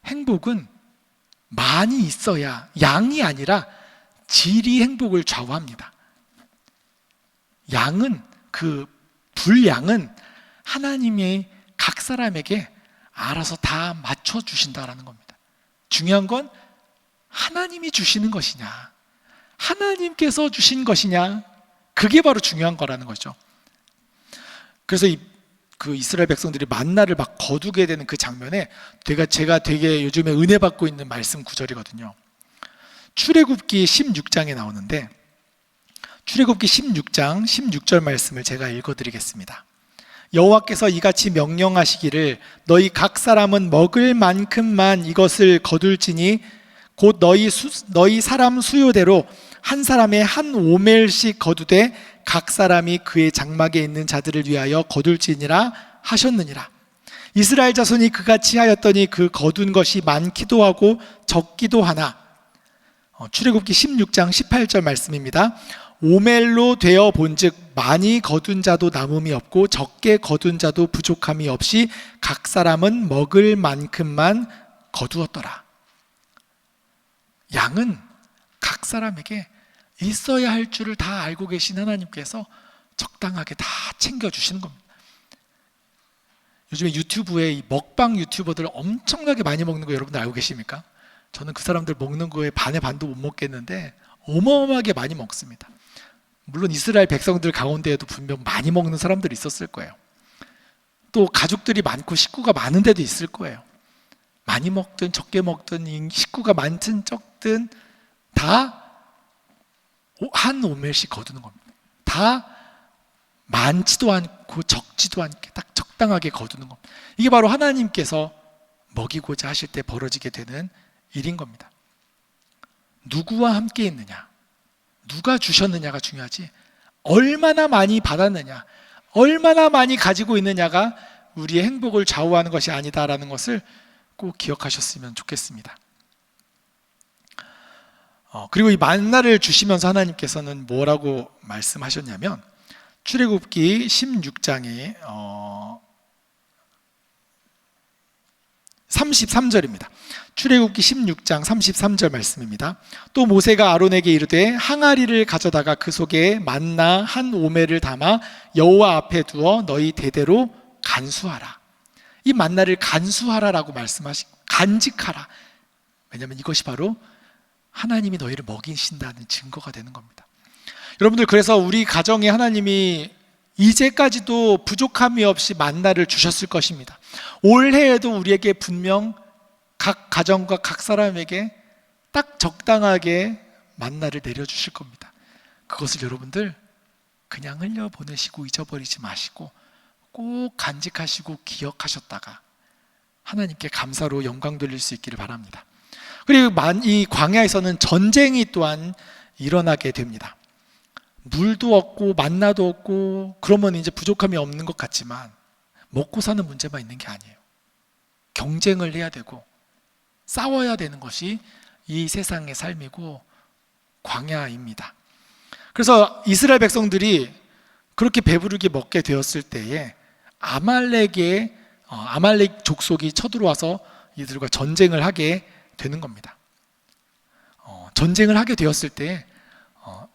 행복은 많이 있어야, 양이 아니라 질이 행복을 좌우합니다. 양은, 그 분량은 하나님이 각 사람에게 알아서 다 맞춰주신다라는 겁니다. 중요한 건 하나님이 주시는 것이냐, 하나님께서 주신 것이냐, 그게 바로 중요한 거라는 거죠. 그래서 그 이스라엘 백성들이 만나를 막 거두게 되는 그 장면에 제가 되게 요즘에 은혜 받고 있는 말씀 구절이거든요. 출애굽기 16장에 나오는데, 출애굽기 16장 16절 말씀을 제가 읽어드리겠습니다. 여호와께서 이같이 명령하시기를 너희 각 사람은 먹을 만큼만 이것을 거둘지니 곧 너희 사람 수요대로 한 사람의 한 오멜씩 거두되 각 사람이 그의 장막에 있는 자들을 위하여 거둘지니라 하셨느니라. 이스라엘 자손이 그같이 하였더니 그 거둔 것이 많기도 하고 적기도 하나. 출애굽기 16장 18절 말씀입니다. 오멜로 되어 본즉 많이 거둔 자도 남음이 없고 적게 거둔 자도 부족함이 없이 각 사람은 먹을 만큼만 거두었더라. 양은 각 사람에게 있어야 할 줄을 다 알고 계신 하나님께서 적당하게 다 챙겨주시는 겁니다. 요즘에 유튜브에 이 먹방 유튜버들 엄청나게 많이 먹는 거 여러분들 알고 계십니까? 저는 그 사람들 먹는 거에 반의 반도 못 먹겠는데 어마어마하게 많이 먹습니다. 물론 이스라엘 백성들 가운데에도 분명 많이 먹는 사람들이 있었을 거예요. 또 가족들이 많고 식구가 많은 데도 있을 거예요. 많이 먹든 적게 먹든 식구가 많든 적든 다 한 오멜씩 거두는 겁니다. 다 많지도 않고 적지도 않게 딱 적당하게 거두는 겁니다. 이게 바로 하나님께서 먹이고자 하실 때 벌어지게 되는 일인 겁니다. 누구와 함께 있느냐, 누가 주셨느냐가 중요하지, 얼마나 많이 받았느냐, 얼마나 많이 가지고 있느냐가 우리의 행복을 좌우하는 것이 아니다라는 것을 꼭 기억하셨으면 좋겠습니다. 그리고 이 만나를 주시면서 하나님께서는 뭐라고 말씀하셨냐면, 출애굽기 16장에 33절입니다. 출애굽기 16장 33절 말씀입니다. 또 모세가 아론에게 이르되 항아리를 가져다가 그 속에 만나 한 오멜을 담아 여호와 앞에 두어 너희 대대로 간수하라. 이 만나를 간수하라라고 말씀하시고 간직하라. 왜냐하면 이것이 바로 하나님이 너희를 먹이신다는 증거가 되는 겁니다. 여러분들, 그래서 우리 가정에 하나님이 이제까지도 부족함이 없이 만나를 주셨을 것입니다. 올해에도 우리에게 분명 각 가정과 각 사람에게 딱 적당하게 만나를 내려주실 겁니다. 그것을 여러분들 그냥 흘려보내시고 잊어버리지 마시고 꼭 간직하시고 기억하셨다가 하나님께 감사로 영광 돌릴 수 있기를 바랍니다. 그리고 이 광야에서는 전쟁이 또한 일어나게 됩니다. 물도 없고 만나도 없고 그러면 이제 부족함이 없는 것 같지만 먹고 사는 문제만 있는 게 아니에요. 경쟁을 해야 되고 싸워야 되는 것이 이 세상의 삶이고 광야입니다. 그래서 이스라엘 백성들이 그렇게 배부르게 먹게 되었을 때에 아말렉 족속이 쳐들어와서 이들과 전쟁을 하게 되는 겁니다. 전쟁을 하게 되었을 때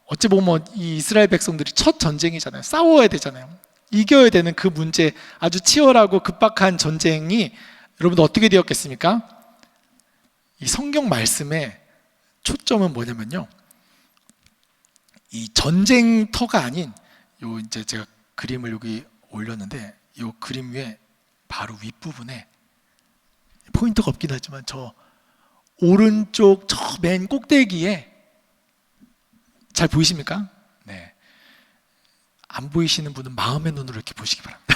어찌 보면 이 이스라엘 백성들이 첫 전쟁이잖아요. 싸워야 되잖아요. 이겨야 되는 그 문제, 아주 치열하고 급박한 전쟁이 여러분들 어떻게 되었겠습니까? 이 성경 말씀의 초점은 뭐냐면요, 이 전쟁터가 아닌 요 이제 제가 그림을 여기 올렸는데 요 그림 위에 바로 윗부분에 포인트가 없긴 하지만 저 오른쪽 저 맨 꼭대기에 잘 보이십니까? 네. 안 보이시는 분은 마음의 눈으로 이렇게 보시기 바랍니다.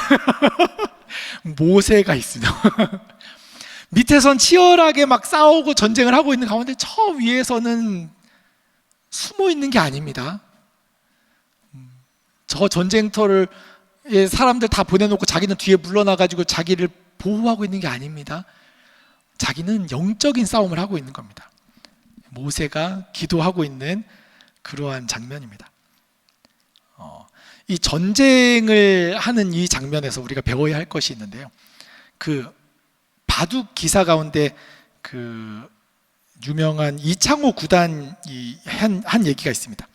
모세가 있으며 밑에선 치열하게 막 싸우고 전쟁을 하고 있는 가운데 저 위에서는 숨어 있는 게 아닙니다. 저 전쟁터를 사람들 다 보내놓고 자기는 뒤에 물러나가지고 자기를 보호하고 있는 게 아닙니다. 자기는 영적인 싸움을 하고 있는 겁니다. 모세가 기도하고 있는 그러한 장면입니다. 이 전쟁을 하는 이 장면에서 우리가 배워야 할 것이 있는데요, 그 바둑 기사 가운데 그 유명한 이창호 구단이 한 얘기가 있습니다.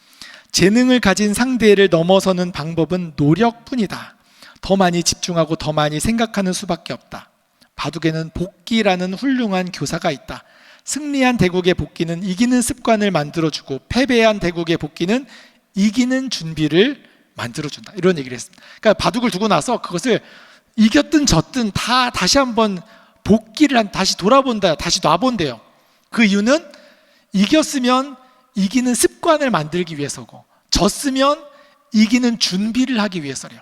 재능을 가진 상대를 넘어서는 방법은 노력뿐이다. 더 많이 집중하고 더 많이 생각하는 수밖에 없다. 바둑에는 복기라는 훌륭한 교사가 있다. 승리한 대국의 복기는 이기는 습관을 만들어주고 패배한 대국의 복기는 이기는 준비를 만들어준다. 이런 얘기를 했습니다. 그러니까 바둑을 두고 나서 그것을 이겼든 졌든 다 다시 한번 복기를 다시 돌아본다, 다시 놔본대요. 그 이유는 이겼으면 이기는 습관을 만들기 위해서고 졌으면 이기는 준비를 하기 위해서래요.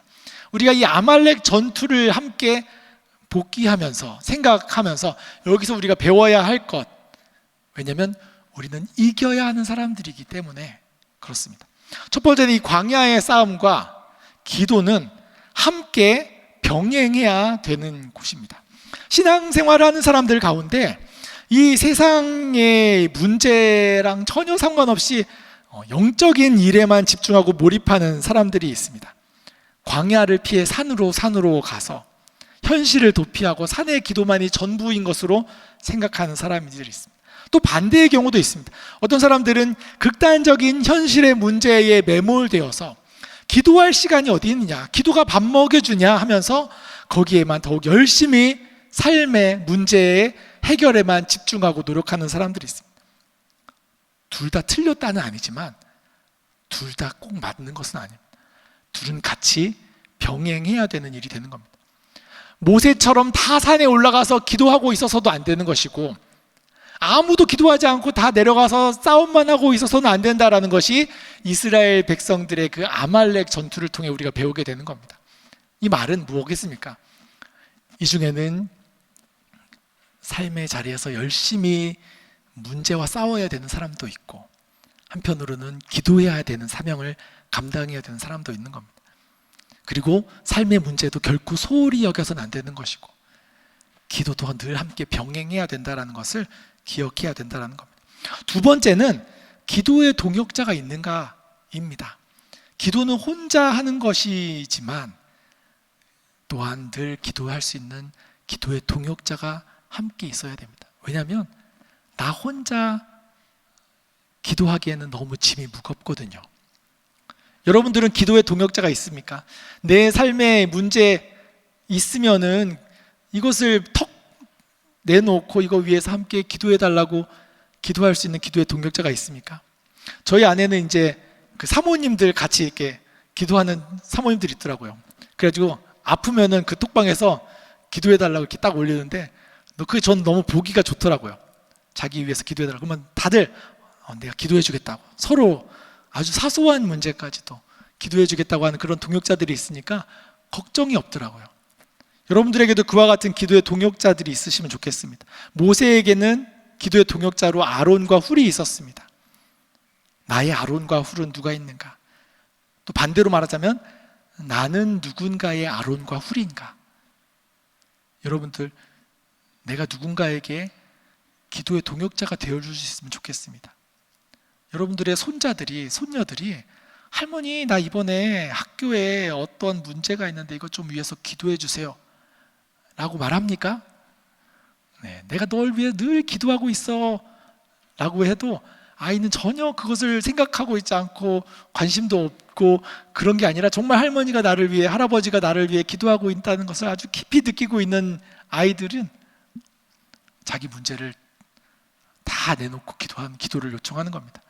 우리가 이 아말렉 전투를 함께 복기하면서 생각하면서 여기서 우리가 배워야 할 것, 왜냐하면 우리는 이겨야 하는 사람들이기 때문에 그렇습니다. 첫 번째는 이 광야의 싸움과 기도는 함께 병행해야 되는 곳입니다. 신앙생활을 하는 사람들 가운데 이 세상의 문제랑 전혀 상관없이 영적인 일에만 집중하고 몰입하는 사람들이 있습니다. 광야를 피해 산으로 가서 현실을 도피하고 산의 기도만이 전부인 것으로 생각하는 사람들이 있습니다. 또 반대의 경우도 있습니다. 어떤 사람들은 극단적인 현실의 문제에 매몰되어서 기도할 시간이 어디 있느냐, 기도가 밥 먹여주냐 하면서 거기에만 더욱 열심히 삶의 문제의 해결에만 집중하고 노력하는 사람들이 있습니다. 둘 다 틀렸다는 아니지만 둘 다 꼭 맞는 것은 아닙니다. 둘은 같이 병행해야 되는 일이 되는 겁니다. 모세처럼 다 산에 올라가서 기도하고 있어서도 안 되는 것이고 아무도 기도하지 않고 다 내려가서 싸움만 하고 있어서는 안 된다라는 것이 이스라엘 백성들의 그 아말렉 전투를 통해 우리가 배우게 되는 겁니다. 이 말은 무엇이겠습니까? 이 중에는 삶의 자리에서 열심히 문제와 싸워야 되는 사람도 있고 한편으로는 기도해야 되는 사명을 감당해야 되는 사람도 있는 겁니다. 그리고 삶의 문제도 결코 소홀히 여겨서는 안 되는 것이고 기도도 늘 함께 병행해야 된다는 것을 기억해야 된다는 겁니다. 두 번째는 기도의 동역자가 있는가입니다. 기도는 혼자 하는 것이지만 또한 늘 기도할 수 있는 기도의 동역자가 함께 있어야 됩니다. 왜냐하면 나 혼자 기도하기에는 너무 짐이 무겁거든요. 여러분들은 기도의 동역자가 있습니까? 내 삶에 문제 있으면은 이것을 턱 내놓고 이거 위해서 함께 기도해 달라고 기도할 수 있는 기도의 동역자가 있습니까? 저희 안에는 이제 그 사모님들 같이 이렇게 기도하는 사모님들이 있더라고요. 그래가지고 아프면은 그 톡방에서 기도해 달라고 이렇게 딱 올리는데 그게 전 너무 보기가 좋더라고요. 자기 위해서 기도해 달라고. 그러면 다들 내가 기도해 주겠다고 서로 아주 사소한 문제까지도 기도해 주겠다고 하는 그런 동역자들이 있으니까 걱정이 없더라고요. 여러분들에게도 그와 같은 기도의 동역자들이 있으시면 좋겠습니다. 모세에게는 기도의 동역자로 아론과 훌이 있었습니다. 나의 아론과 훌은 누가 있는가? 또 반대로 말하자면 나는 누군가의 아론과 훌인가? 여러분들, 내가 누군가에게 기도의 동역자가 되어줄 수 있으면 좋겠습니다. 여러분들의 손자들이, 손녀들이 할머니 나 이번에 학교에 어떤 문제가 있는데 이것 좀 위해서 기도해 주세요 라고 말합니까? 네, 내가 널 위해 늘 기도하고 있어 라고 해도 아이는 전혀 그것을 생각하고 있지 않고 관심도 없고 그런 게 아니라 정말 할머니가 나를 위해, 할아버지가 나를 위해 기도하고 있다는 것을 아주 깊이 느끼고 있는 아이들은 자기 문제를 다 내놓고 기도를 요청하는 겁니다.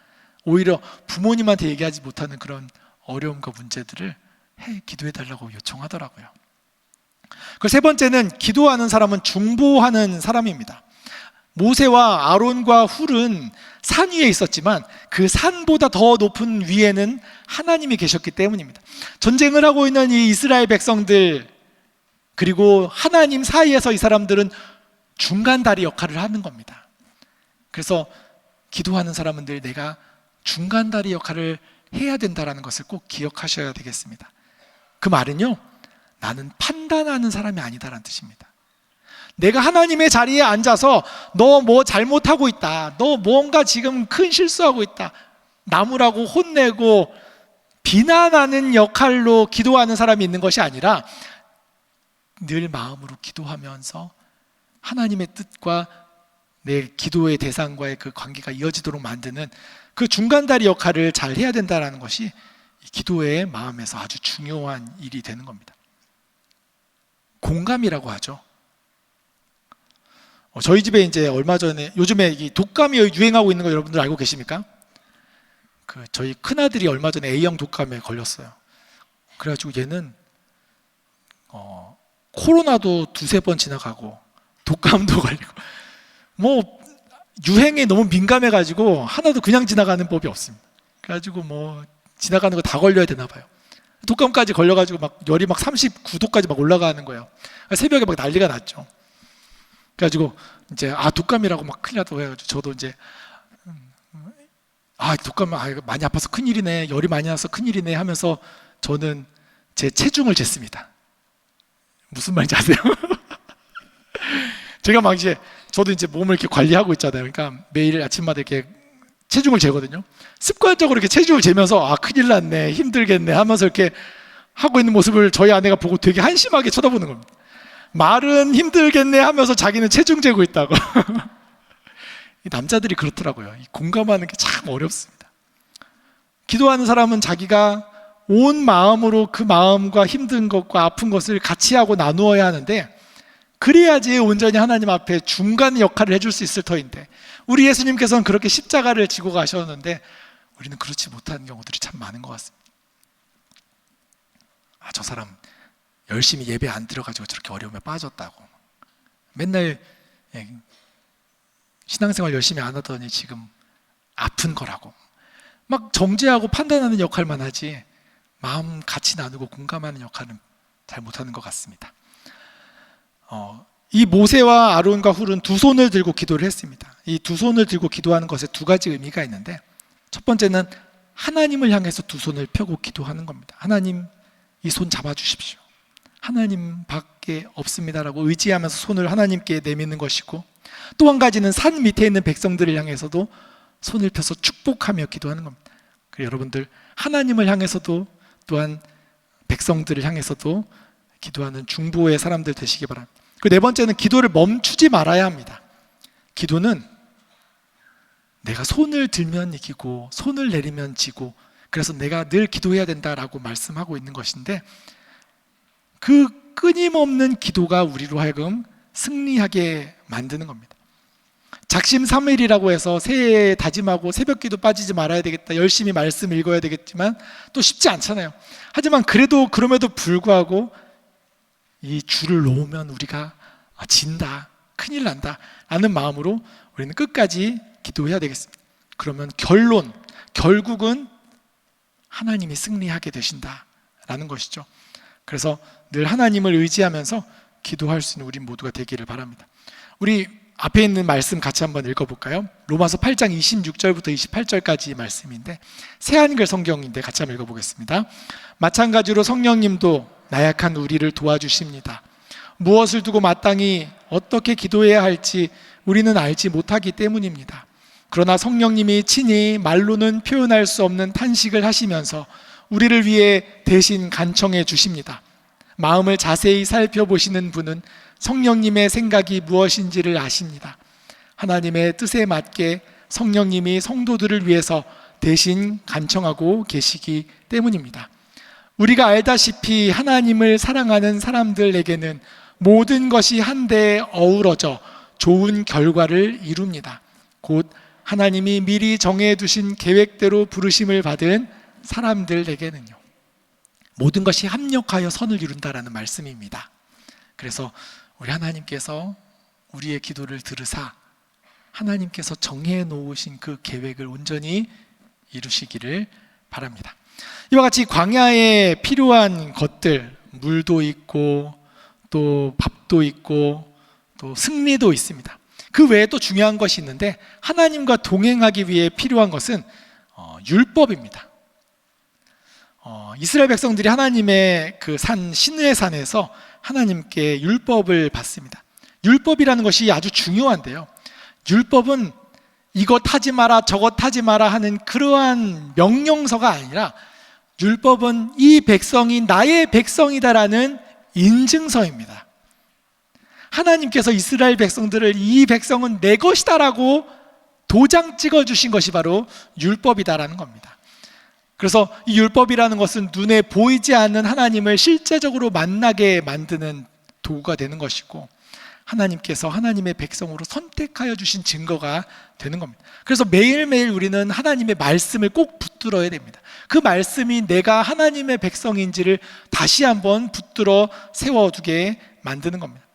오히려 부모님한테 얘기하지 못하는 그런 어려움과 문제들을 기도해 달라고 요청하더라고요. 그 세 번째는 기도하는 사람은 중보하는 사람입니다. 모세와 아론과 훌은 산 위에 있었지만 그 산보다 더 높은 위에는 하나님이 계셨기 때문입니다. 전쟁을 하고 있는 이 이스라엘 백성들 그리고 하나님 사이에서 이 사람들은 중간다리 역할을 하는 겁니다. 그래서 기도하는 사람은 늘 내가 중간다리 역할을 해야 된다는 것을 꼭 기억하셔야 되겠습니다. 그 말은요, 나는 판단하는 사람이 아니다라는 뜻입니다. 내가 하나님의 자리에 앉아서 너 뭐 잘못하고 있다, 너 뭔가 지금 큰 실수하고 있다, 나무라고 혼내고 비난하는 역할로 기도하는 사람이 있는 것이 아니라 늘 마음으로 기도하면서 하나님의 뜻과 내 기도의 대상과의 그 관계가 이어지도록 만드는 그 중간다리 역할을 잘 해야 된다는 것이 이 기도의 마음에서 아주 중요한 일이 되는 겁니다. 공감이라고 하죠. 저희 집에 이제 얼마 전에, 요즘에 이 독감이 유행하고 있는 거 여러분들 알고 계십니까? 저희 큰아들이 얼마 전에 A형 독감에 걸렸어요. 그래가지고 얘는 코로나도 두세 번 지나가고 독감도 걸리고 뭐 유행에 너무 민감해가지고 하나도 그냥 지나가는 법이 없습니다. 그래가지고 뭐 지나가는 거 다 걸려야 되나 봐요. 독감까지 걸려가지고 막 열이 막 39도까지 막 올라가는 거예요. 새벽에 막 난리가 났죠. 그래가지고 이제 독감이라고 막 큰일 났다고 해가지고 저도 이제 독감 많이 아파서 큰일이네, 열이 많이 나서 큰일이네 하면서 저는 제 체중을 쟀습니다. 무슨 말인지 아세요? 제가 막 이제 저도 이제 몸을 이렇게 관리하고 있잖아요. 그러니까 매일 아침마다 이렇게 체중을 재거든요. 습관적으로 이렇게 체중을 재면서 큰일 났네, 힘들겠네 하면서 이렇게 하고 있는 모습을 저희 아내가 보고 되게 한심하게 쳐다보는 겁니다. 말은 힘들겠네 하면서 자기는 체중 재고 있다고. 남자들이 그렇더라고요. 공감하는 게 참 어렵습니다. 기도하는 사람은 자기가 온 마음으로 그 마음과 힘든 것과 아픈 것을 같이 하고 나누어야 하는데, 그래야지 온전히 하나님 앞에 중간 역할을 해줄 수 있을 터인데, 우리 예수님께서는 그렇게 십자가를 지고 가셨는데 우리는 그렇지 못한 경우들이 참 많은 것 같습니다. 저 사람 열심히 예배 안 들어가지고 저렇게 어려움에 빠졌다고, 맨날 신앙생활 열심히 안 하더니 지금 아픈 거라고 막 정죄하고 판단하는 역할만 하지 마음 같이 나누고 공감하는 역할은 잘 못하는 것 같습니다. 이 모세와 아론과 훌은 두 손을 들고 기도를 했습니다. 이 두 손을 들고 기도하는 것에 두 가지 의미가 있는데, 첫 번째는 하나님을 향해서 두 손을 펴고 기도하는 겁니다. 하나님, 이 손 잡아주십시오. 하나님 밖에 없습니다라고 의지하면서 손을 하나님께 내미는 것이고, 또 한 가지는 산 밑에 있는 백성들을 향해서도 손을 펴서 축복하며 기도하는 겁니다. 그래서 여러분들 하나님을 향해서도 또한 백성들을 향해서도 기도하는 중보의 사람들 되시기 바랍니다. 그 네 번째는 기도를 멈추지 말아야 합니다. 기도는 내가 손을 들면 이기고 손을 내리면 지고, 그래서 내가 늘 기도해야 된다라고 말씀하고 있는 것인데, 그 끊임없는 기도가 우리로 하여금 승리하게 만드는 겁니다. 작심삼일이라고 해서 새해에 다짐하고 새벽기도 빠지지 말아야 되겠다, 열심히 말씀 읽어야 되겠지만 또 쉽지 않잖아요. 하지만 그럼에도 불구하고 이 줄을 놓으면 우리가 진다, 큰일 난다 라는 마음으로 우리는 끝까지 기도해야 되겠습니다. 그러면 결국은 하나님이 승리하게 되신다라는 것이죠. 그래서 늘 하나님을 의지하면서 기도할 수 있는 우리 모두가 되기를 바랍니다. 우리 앞에 있는 말씀 같이 한번 읽어볼까요? 로마서 8장 26절부터 28절까지 말씀인데, 새한글 성경인데 같이 한번 읽어보겠습니다. 마찬가지로 성령님도 나약한 우리를 도와주십니다. 무엇을 두고 마땅히 어떻게 기도해야 할지 우리는 알지 못하기 때문입니다. 그러나 성령님이 친히 말로는 표현할 수 없는 탄식을 하시면서 우리를 위해 대신 간청해 주십니다. 마음을 자세히 살펴보시는 분은 성령님의 생각이 무엇인지를 아십니다. 하나님의 뜻에 맞게 성령님이 성도들을 위해서 대신 간청하고 계시기 때문입니다. 우리가 알다시피 하나님을 사랑하는 사람들에게는 모든 것이 한데 어우러져 좋은 결과를 이룹니다. 곧 하나님이 미리 정해두신 계획대로 부르심을 받은 사람들에게는요, 모든 것이 합력하여 선을 이룬다라는 말씀입니다. 그래서 우리 하나님께서 우리의 기도를 들으사 하나님께서 정해 놓으신 그 계획을 온전히 이루시기를 바랍니다. 이와 같이 광야에 필요한 것들, 물도 있고 또 밥도 있고 또 승리도 있습니다. 그 외에 또 중요한 것이 있는데, 하나님과 동행하기 위해 필요한 것은 율법입니다. 이스라엘 백성들이 하나님의 그 산 시내산에서 하나님께 율법을 받습니다. 율법이라는 것이 아주 중요한데요, 율법은 이것 하지 마라 저것 하지 마라 하는 그러한 명령서가 아니라, 율법은 이 백성이 나의 백성이다라는 인증서입니다. 하나님께서 이스라엘 백성들을 이 백성은 내 것이다라고 도장 찍어주신 것이 바로 율법이다라는 겁니다. 그래서 이 율법이라는 것은 눈에 보이지 않는 하나님을 실제적으로 만나게 만드는 도구가 되는 것이고, 하나님께서 하나님의 백성으로 선택하여 주신 증거가 되는 겁니다. 그래서 매일매일 우리는 하나님의 말씀을 꼭 붙들어야 됩니다. 그 말씀이 내가 하나님의 백성인지를 다시 한번 붙들어 세워두게 만드는 겁니다.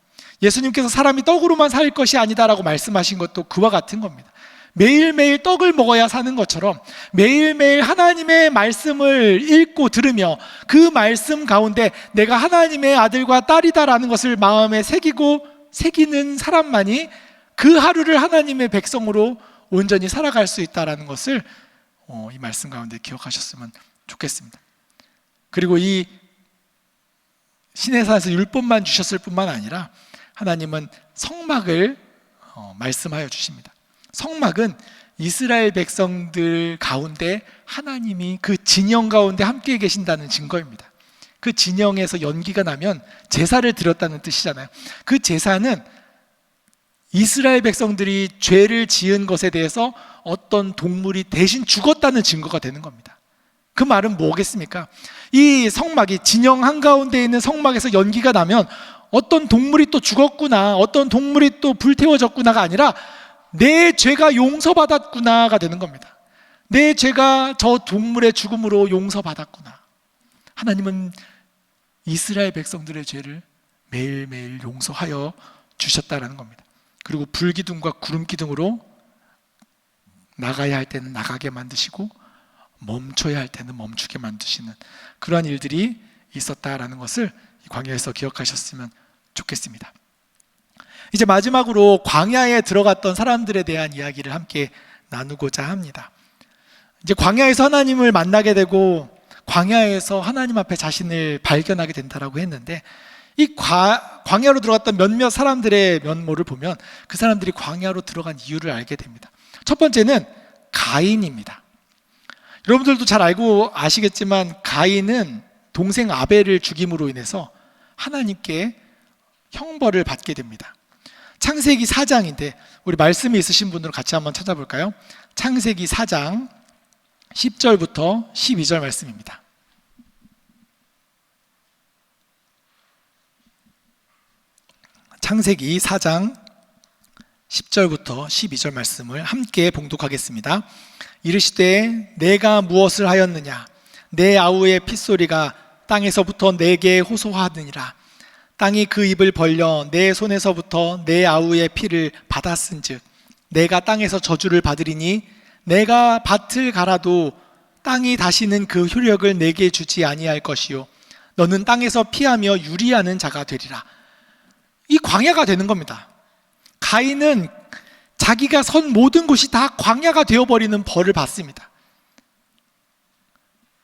예수님께서 사람이 떡으로만 살 것이 아니다라고 말씀하신 것도 그와 같은 겁니다. 매일매일 떡을 먹어야 사는 것처럼 매일매일 하나님의 말씀을 읽고 들으며 그 말씀 가운데 내가 하나님의 아들과 딸이다라는 것을 마음에 새기는 사람만이 그 하루를 하나님의 백성으로 온전히 살아갈 수 있다는 것을 이 말씀 가운데 기억하셨으면 좋겠습니다. 그리고 이 시내산에서 율법만 주셨을 뿐만 아니라 하나님은 성막을 말씀하여 주십니다. 성막은 이스라엘 백성들 가운데 하나님이 그 진영 가운데 함께 계신다는 증거입니다. 그 진영에서 연기가 나면 제사를 드렸다는 뜻이잖아요. 그 제사는 이스라엘 백성들이 죄를 지은 것에 대해서 어떤 동물이 대신 죽었다는 증거가 되는 겁니다. 그 말은 뭐겠습니까? 이 성막이 진영 한가운데 있는 성막에서 연기가 나면 어떤 동물이 또 죽었구나, 어떤 동물이 또 불태워졌구나가 아니라 내 죄가 용서받았구나가 되는 겁니다. 내 죄가 저 동물의 죽음으로 용서받았구나. 하나님은 이스라엘 백성들의 죄를 매일매일 용서하여 주셨다는 겁니다. 그리고 불기둥과 구름기둥으로 나가야 할 때는 나가게 만드시고 멈춰야 할 때는 멈추게 만드시는 그러한 일들이 있었다라는 것을 광야에서 기억하셨으면 좋겠습니다. 이제 마지막으로 광야에 들어갔던 사람들에 대한 이야기를 함께 나누고자 합니다. 이제 광야에서 하나님을 만나게 되고 광야에서 하나님 앞에 자신을 발견하게 된다라고 했는데, 이 광야로 들어갔던 몇몇 사람들의 면모를 보면 그 사람들이 광야로 들어간 이유를 알게 됩니다. 첫 번째는 가인입니다. 여러분들도 잘 알고 아시겠지만 가인은 동생 아벨을 죽임으로 인해서 하나님께 형벌을 받게 됩니다. 창세기 4장인데 우리 말씀이 있으신 분들은 같이 한번 찾아볼까요? 창세기 4장 10절부터 12절 말씀입니다. 창세기 4장 10절부터 12절 말씀을 함께 봉독하겠습니다. 이르시되 내가 무엇을 하였느냐? 내 아우의 핏소리가 땅에서부터 내게 호소하느니라. 땅이 그 입을 벌려 내 손에서부터 내 아우의 피를 받았은즉 내가 땅에서 저주를 받으리니 내가 밭을 갈아도 땅이 다시는 그 효력을 내게 주지 아니할 것이요 너는 땅에서 피하며 유리하는 자가 되리라. 이 광야가 되는 겁니다. 가인은 자기가 선 모든 곳이 다 광야가 되어버리는 벌을 받습니다.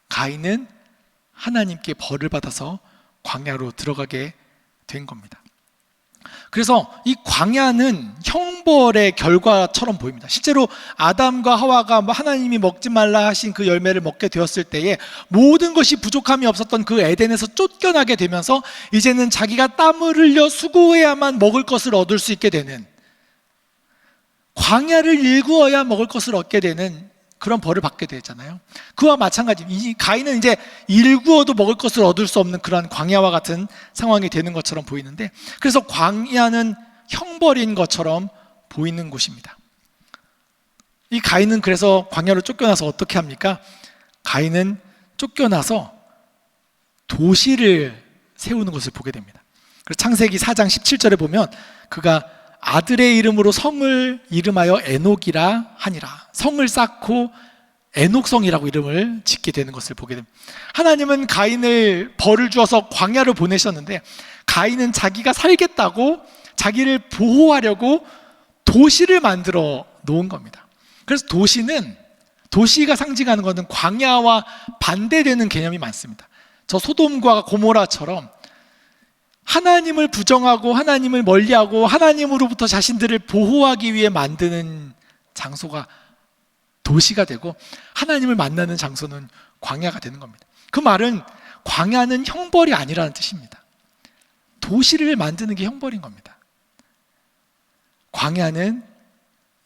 가인은 하나님께 벌을 받아서 광야로 들어가게 된 겁니다. 그래서 이 광야는 형벌의 결과처럼 보입니다. 실제로 아담과 하와가 하나님이 먹지 말라 하신 그 열매를 먹게 되었을 때에 모든 것이 부족함이 없었던 그 에덴에서 쫓겨나게 되면서 이제는 자기가 땀을 흘려 수고해야만 먹을 것을 얻을 수 있게 되는, 광야를 일구어야 먹을 것을 얻게 되는 그런 벌을 받게 되잖아요. 그와 마찬가지, 이 가인은 이제 일구어도 먹을 것을 얻을 수 없는 그러한 광야와 같은 상황이 되는 것처럼 보이는데, 그래서 광야는 형벌인 것처럼 보이는 곳입니다. 이 가인은 그래서 광야로 쫓겨나서 어떻게 합니까? 가인은 쫓겨나서 도시를 세우는 것을 보게 됩니다. 그래서 창세기 4장 17절에 보면 그가 아들의 이름으로 성을 이름하여 에녹이라 하니라. 성을 쌓고 에녹성이라고 이름을 짓게 되는 것을 보게 됩니다. 하나님은 가인을 벌을 주어서 광야로 보내셨는데 가인은 자기가 살겠다고 자기를 보호하려고 도시를 만들어 놓은 겁니다. 그래서 도시가 상징하는 것은 광야와 반대되는 개념이 많습니다. 저 소돔과 고모라처럼 하나님을 부정하고 하나님을 멀리하고 하나님으로부터 자신들을 보호하기 위해 만드는 장소가 도시가 되고, 하나님을 만나는 장소는 광야가 되는 겁니다. 그 말은 광야는 형벌이 아니라는 뜻입니다. 도시를 만드는 게 형벌인 겁니다. 광야는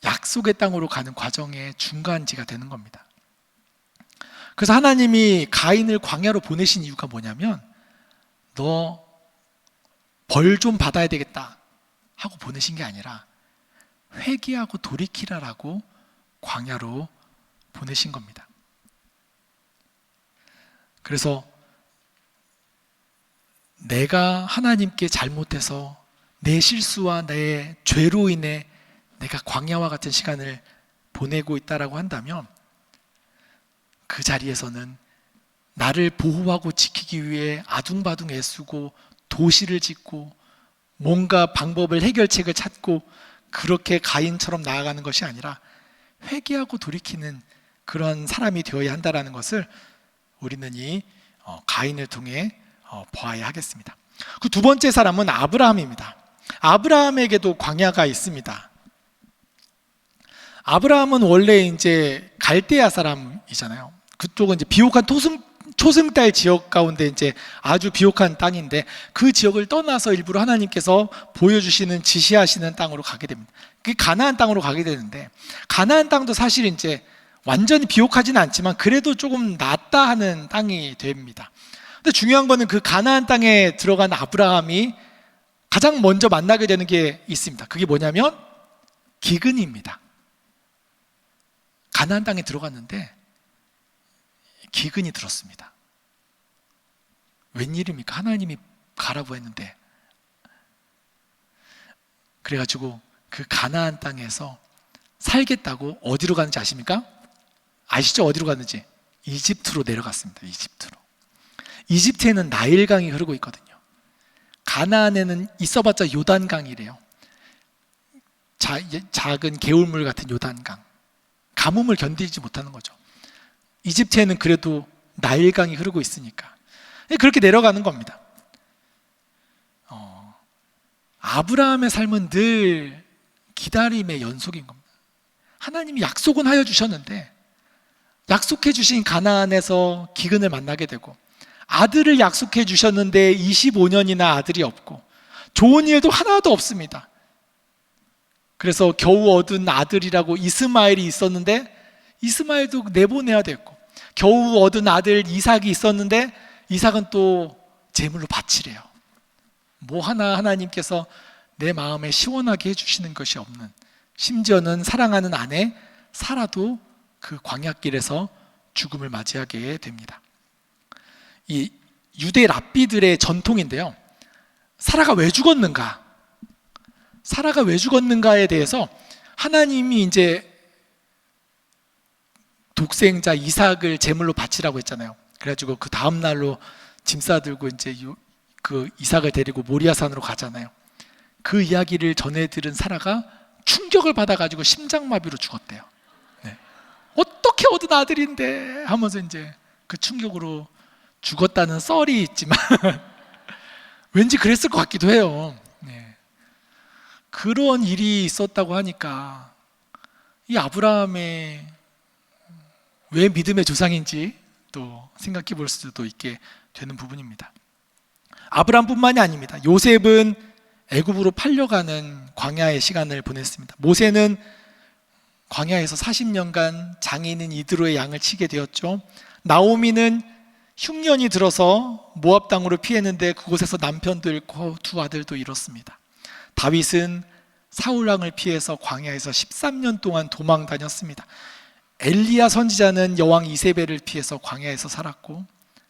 약속의 땅으로 가는 과정의 중간지가 되는 겁니다. 그래서 하나님이 가인을 광야로 보내신 이유가 뭐냐면, 너 벌 좀 받아야 되겠다 하고 보내신 게 아니라 회개하고 돌이키라라고 광야로 보내신 겁니다. 그래서 내가 하나님께 잘못해서 내 실수와 내 죄로 인해 내가 광야와 같은 시간을 보내고 있다라고 한다면, 그 자리에서는 나를 보호하고 지키기 위해 아둥바둥 애쓰고 도시를 짓고 뭔가 방법을, 해결책을 찾고 그렇게 가인처럼 나아가는 것이 아니라 회개하고 돌이키는 그런 사람이 되어야 한다는 것을 우리는 이 가인을 통해 보아야 하겠습니다. 그 두 번째 사람은 아브라함입니다. 아브라함에게도 광야가 있습니다. 아브라함은 원래 이제 갈대아 사람이잖아요. 그쪽은 이제 비옥한 초승달 지역 가운데 이제 아주 비옥한 땅인데, 그 지역을 떠나서 일부러 하나님께서 보여주시는, 지시하시는 땅으로 가게 됩니다. 그게 가나안 땅으로 가게 되는데, 가나안 땅도 사실 이제 완전히 비옥하지는 않지만 그래도 조금 낫다 하는 땅이 됩니다. 근데 중요한 거는 그 가나안 땅에 들어간 아브라함이 가장 먼저 만나게 되는 게 있습니다. 그게 뭐냐면 기근입니다. 가나안 땅에 들어갔는데 기근이 들었습니다. 웬일입니까? 하나님이 가라고 했는데. 그래가지고 그 가나안 땅에서 살겠다고 어디로 가는지 아십니까? 아시죠? 어디로 갔는지? 이집트로 내려갔습니다. 이집트로. 이집트에는 나일강이 흐르고 있거든요. 가나안에는 있어봤자 요단강이래요. 작은 개울물 같은 요단강. 가뭄을 견디지 못하는 거죠. 이집트에는 그래도 나일강이 흐르고 있으니까 그렇게 내려가는 겁니다. 아브라함의 삶은 늘 기다림의 연속인 겁니다. 하나님이 약속은 하여 주셨는데, 약속해 주신 가나안에서 기근을 만나게 되고, 아들을 약속해 주셨는데 25년이나 아들이 없고 좋은 일도 하나도 없습니다. 그래서 겨우 얻은 아들이라고 이스마엘이 있었는데 이스마엘도 내보내야 됐고, 겨우 얻은 아들 이삭이 있었는데 이삭은 또 제물로 바치래요. 뭐 하나 하나님께서 내 마음에 시원하게 해주시는 것이 없는, 심지어는 사랑하는 아내 사라도 그 광야길에서 죽음을 맞이하게 됩니다. 이 유대 랍비들의 전통인데요, 사라가 왜 죽었는가? 사라가 왜 죽었는가에 대해서 하나님이 이제 독생자 이삭을 제물로 바치라고 했잖아요. 그래가지고 그 다음 날로 짐 싸들고 이제 그 이삭을 데리고 모리아산으로 가잖아요. 그 이야기를 전해 들은 사라가 충격을 받아가지고 심장마비로 죽었대요. 네. 어떻게 얻은 아들인데 하면서 이제 그 충격으로 죽었다는 썰이 있지만 왠지 그랬을 것 같기도 해요. 네. 그런 일이 있었다고 하니까 이 아브라함의 왜 믿음의 조상인지 또 생각해 볼 수도 있게 되는 부분입니다. 아브라함뿐만이 아닙니다. 요셉은 애굽으로 팔려가는 광야의 시간을 보냈습니다. 모세는 광야에서 40년간 장인인 이드로의 양을 치게 되었죠. 나오미는 흉년이 들어서 모압 땅으로 피했는데 그곳에서 남편도 잃고 두 아들도 잃었습니다. 다윗은 사울 왕을 피해서 광야에서 13년 동안 도망 다녔습니다. 엘리야 선지자는 여왕 이세벨을 피해서 광야에서 살았고,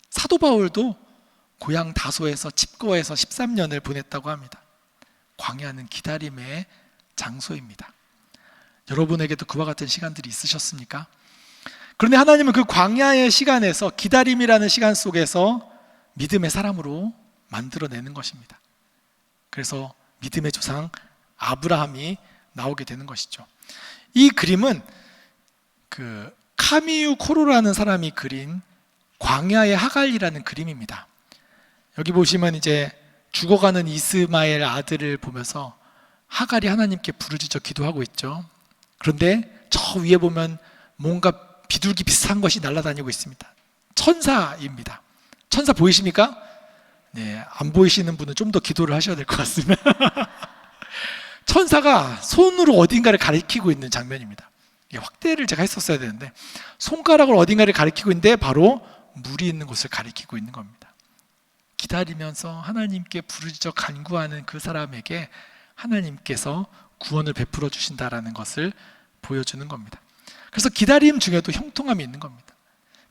사도 바울도 고향 다소에서 칩거에서 13년을 보냈다고 합니다. 광야는 기다림의 장소입니다. 여러분에게도 그와 같은 시간들이 있으셨습니까? 그런데 하나님은 그 광야의 시간에서, 기다림이라는 시간 속에서 믿음의 사람으로 만들어내는 것입니다. 그래서 믿음의 조상 아브라함이 나오게 되는 것이죠. 이 그림은 그 카미유 코로라는 사람이 그린 광야의 하갈이라는 그림입니다. 여기 보시면 이제 죽어가는 이스마엘 아들을 보면서 하갈이 하나님께 부르짖어 기도하고 있죠. 그런데 저 위에 보면 뭔가 비둘기 비슷한 것이 날아다니고 있습니다. 천사입니다. 천사 보이십니까? 네, 안 보이시는 분은 좀 더 기도를 하셔야 될 것 같습니다. 천사가 손으로 어딘가를 가리키고 있는 장면입니다. 확대를 제가 했었어야 되는데 손가락으로 어딘가를 가리키고 있는데 바로 물이 있는 곳을 가리키고 있는 겁니다. 기다리면서 하나님께 부르짖어 간구하는 그 사람에게 하나님께서 구원을 베풀어 주신다라는 것을 보여주는 겁니다. 그래서 기다림 중에도 형통함이 있는 겁니다.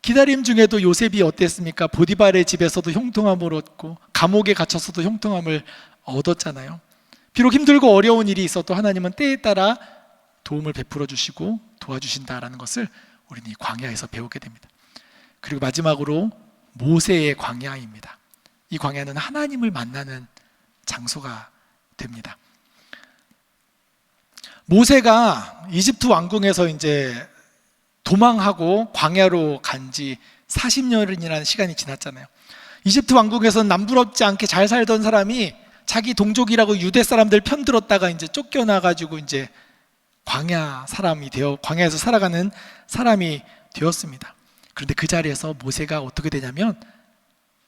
기다림 중에도 요셉이 어땠습니까? 보디발의 집에서도 형통함을 얻고 감옥에 갇혀서도 형통함을 얻었잖아요. 비록 힘들고 어려운 일이 있어도 하나님은 때에 따라 도움을 베풀어 주시고 도와주신다라는 것을 우리는 이 광야에서 배우게 됩니다. 그리고 마지막으로 모세의 광야입니다. 이 광야는 하나님을 만나는 장소가 됩니다. 모세가 이집트 왕궁에서 이제 도망하고 광야로 간 지 40년이라는 시간이 지났잖아요. 이집트 왕국에서는 남부럽지 않게 잘 살던 사람이 자기 동족이라고 유대 사람들 편들었다가 이제 쫓겨나가지고 이제 광야에서 살아가는 사람이 되었습니다. 그런데 그 자리에서 모세가 어떻게 되냐면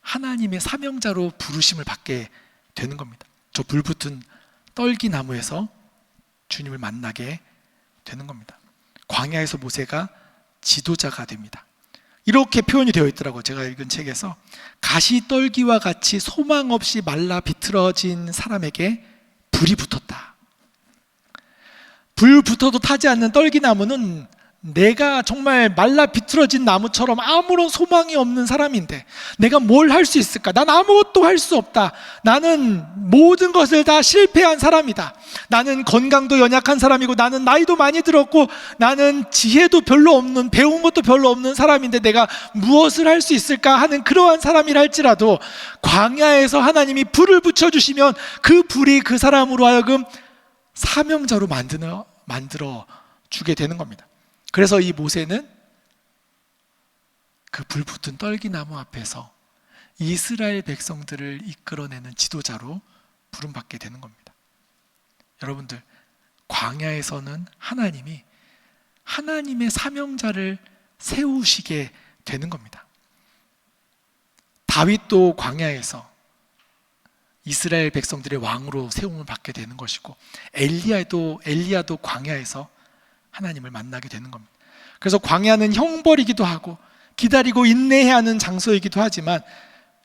하나님의 사명자로 부르심을 받게 되는 겁니다. 저 불붙은 떨기나무에서 주님을 만나게 되는 겁니다. 광야에서 모세가 지도자가 됩니다. 이렇게 표현이 되어 있더라고요. 제가 읽은 책에서 가시떨기와 같이 소망 없이 말라 비틀어진 사람에게 불이 붙었다. 불 붙어도 타지 않는 떨기나무는 내가 정말 말라 비틀어진 나무처럼 아무런 소망이 없는 사람인데 내가 뭘 할 수 있을까? 난 아무것도 할 수 없다. 나는 모든 것을 다 실패한 사람이다. 나는 건강도 연약한 사람이고 나는 나이도 많이 들었고 나는 지혜도 별로 없는, 배운 것도 별로 없는 사람인데 내가 무엇을 할 수 있을까 하는 그러한 사람이라 할지라도 광야에서 하나님이 불을 붙여주시면 그 불이 그 사람으로 하여금 사명자로 만들어 주게 되는 겁니다. 그래서 이 모세는 그 불붙은 떨기나무 앞에서 이스라엘 백성들을 이끌어내는 지도자로 부름받게 되는 겁니다. 여러분들, 광야에서는 하나님이 하나님의 사명자를 세우시게 되는 겁니다. 다윗도 광야에서 이스라엘 백성들의 왕으로 세움을 받게 되는 것이고 엘리야도 광야에서 하나님을 만나게 되는 겁니다. 그래서 광야는 형벌이기도 하고 기다리고 인내해야 하는 장소이기도 하지만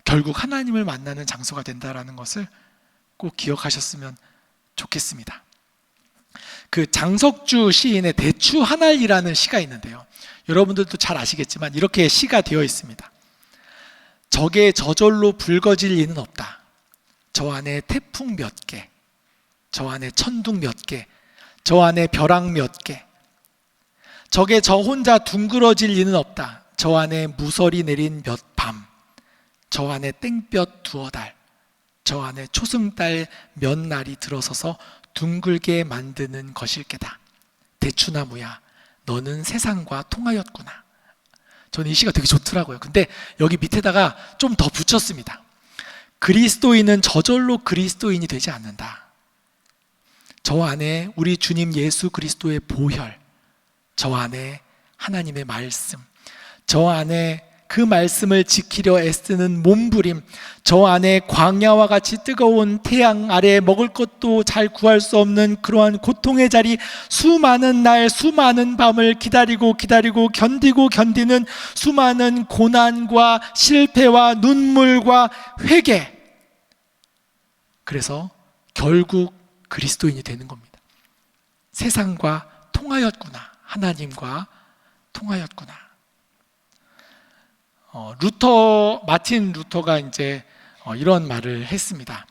결국 하나님을 만나는 장소가 된다라는 것을 꼭 기억하셨으면 좋겠습니다. 그 장석주 시인의 대추 한 알이라는 시가 있는데요. 여러분들도 잘 아시겠지만 이렇게 시가 되어 있습니다. 적의 저절로 붉어질 리는 없다. 저 안에 태풍 몇 개, 저 안에 천둥 몇 개, 저 안에 벼락 몇 개, 적에 저 혼자 둥그러질 리는 없다. 저 안에 무설이 내린 몇 밤, 저 안에 땡볕 두어 달, 저 안에 초승달 몇 날이 들어서서 둥글게 만드는 것일 게다. 대추나무야, 너는 세상과 통하였구나. 저는 이 시가 되게 좋더라고요. 근데 여기 밑에다가 좀 더 붙였습니다. 그리스도인은 저절로 그리스도인이 되지 않는다. 저 안에 우리 주님 예수 그리스도의 보혈, 저 안에 하나님의 말씀, 저 안에 그 말씀을 지키려 애쓰는 몸부림, 저 안에 광야와 같이 뜨거운 태양 아래 먹을 것도 잘 구할 수 없는 그러한 고통의 자리, 수많은 날 수많은 밤을 기다리고 견디는 수많은 고난과 실패와 눈물과 회개, 그래서 결국 그리스도인이 되는 겁니다. 세상과 통하였구나, 하나님과 통하였구나. 마틴 루터가 이제 이런 말을 했습니다.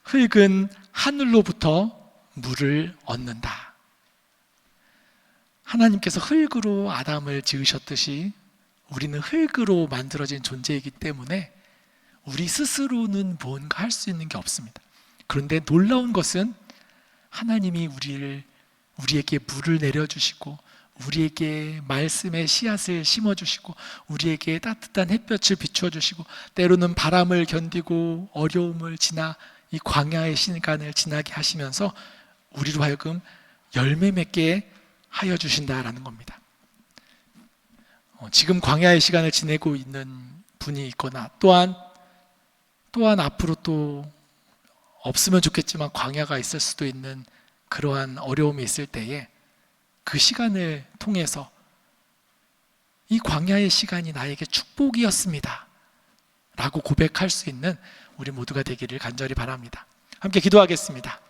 흙은 하늘로부터 물을 얻는다. 하나님께서 흙으로 아담을 지으셨듯이 우리는 흙으로 만들어진 존재이기 때문에 우리 스스로는 뭔가 할 수 있는 게 없습니다. 그런데 놀라운 것은 하나님이 우리에게 물을 내려주시고 우리에게 말씀의 씨앗을 심어주시고 우리에게 따뜻한 햇볕을 비추어주시고 때로는 바람을 견디고 어려움을 지나 이 광야의 시간을 지나게 하시면서 우리로 하여금 열매 맺게 하여 주신다라는 겁니다. 지금 광야의 시간을 지내고 있는 분이 있거나 또한 앞으로 또 없으면 좋겠지만 광야가 있을 수도 있는 그러한 어려움이 있을 때에 그 시간을 통해서 이 광야의 시간이 나에게 축복이었습니다 라고 고백할 수 있는 우리 모두가 되기를 간절히 바랍니다. 함께 기도하겠습니다.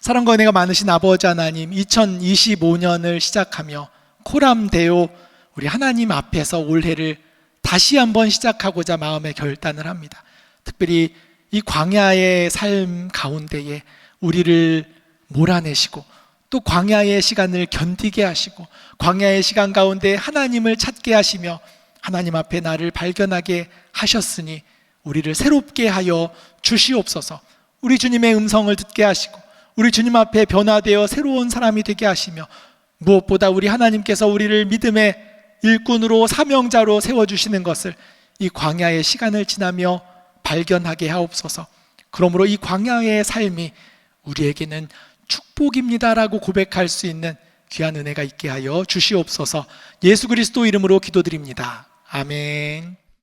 사랑과 은혜가 많으신 아버지 하나님, 2025년을 시작하며 코람데오 우리 하나님 앞에서 올해를 다시 한번 시작하고자 마음의 결단을 합니다. 특별히 이 광야의 삶 가운데에 우리를 몰아내시고 또 광야의 시간을 견디게 하시고 광야의 시간 가운데 하나님을 찾게 하시며 하나님 앞에 나를 발견하게 하셨으니 우리를 새롭게 하여 주시옵소서. 우리 주님의 음성을 듣게 하시고 우리 주님 앞에 변화되어 새로운 사람이 되게 하시며 무엇보다 우리 하나님께서 우리를 믿음의 일꾼으로 사명자로 세워주시는 것을 이 광야의 시간을 지나며 발견하게 하옵소서. 그러므로 이 광야의 삶이 우리에게는 축복입니다라고 고백할 수 있는 귀한 은혜가 있게 하여 주시옵소서. 예수 그리스도 이름으로 기도드립니다. 아멘.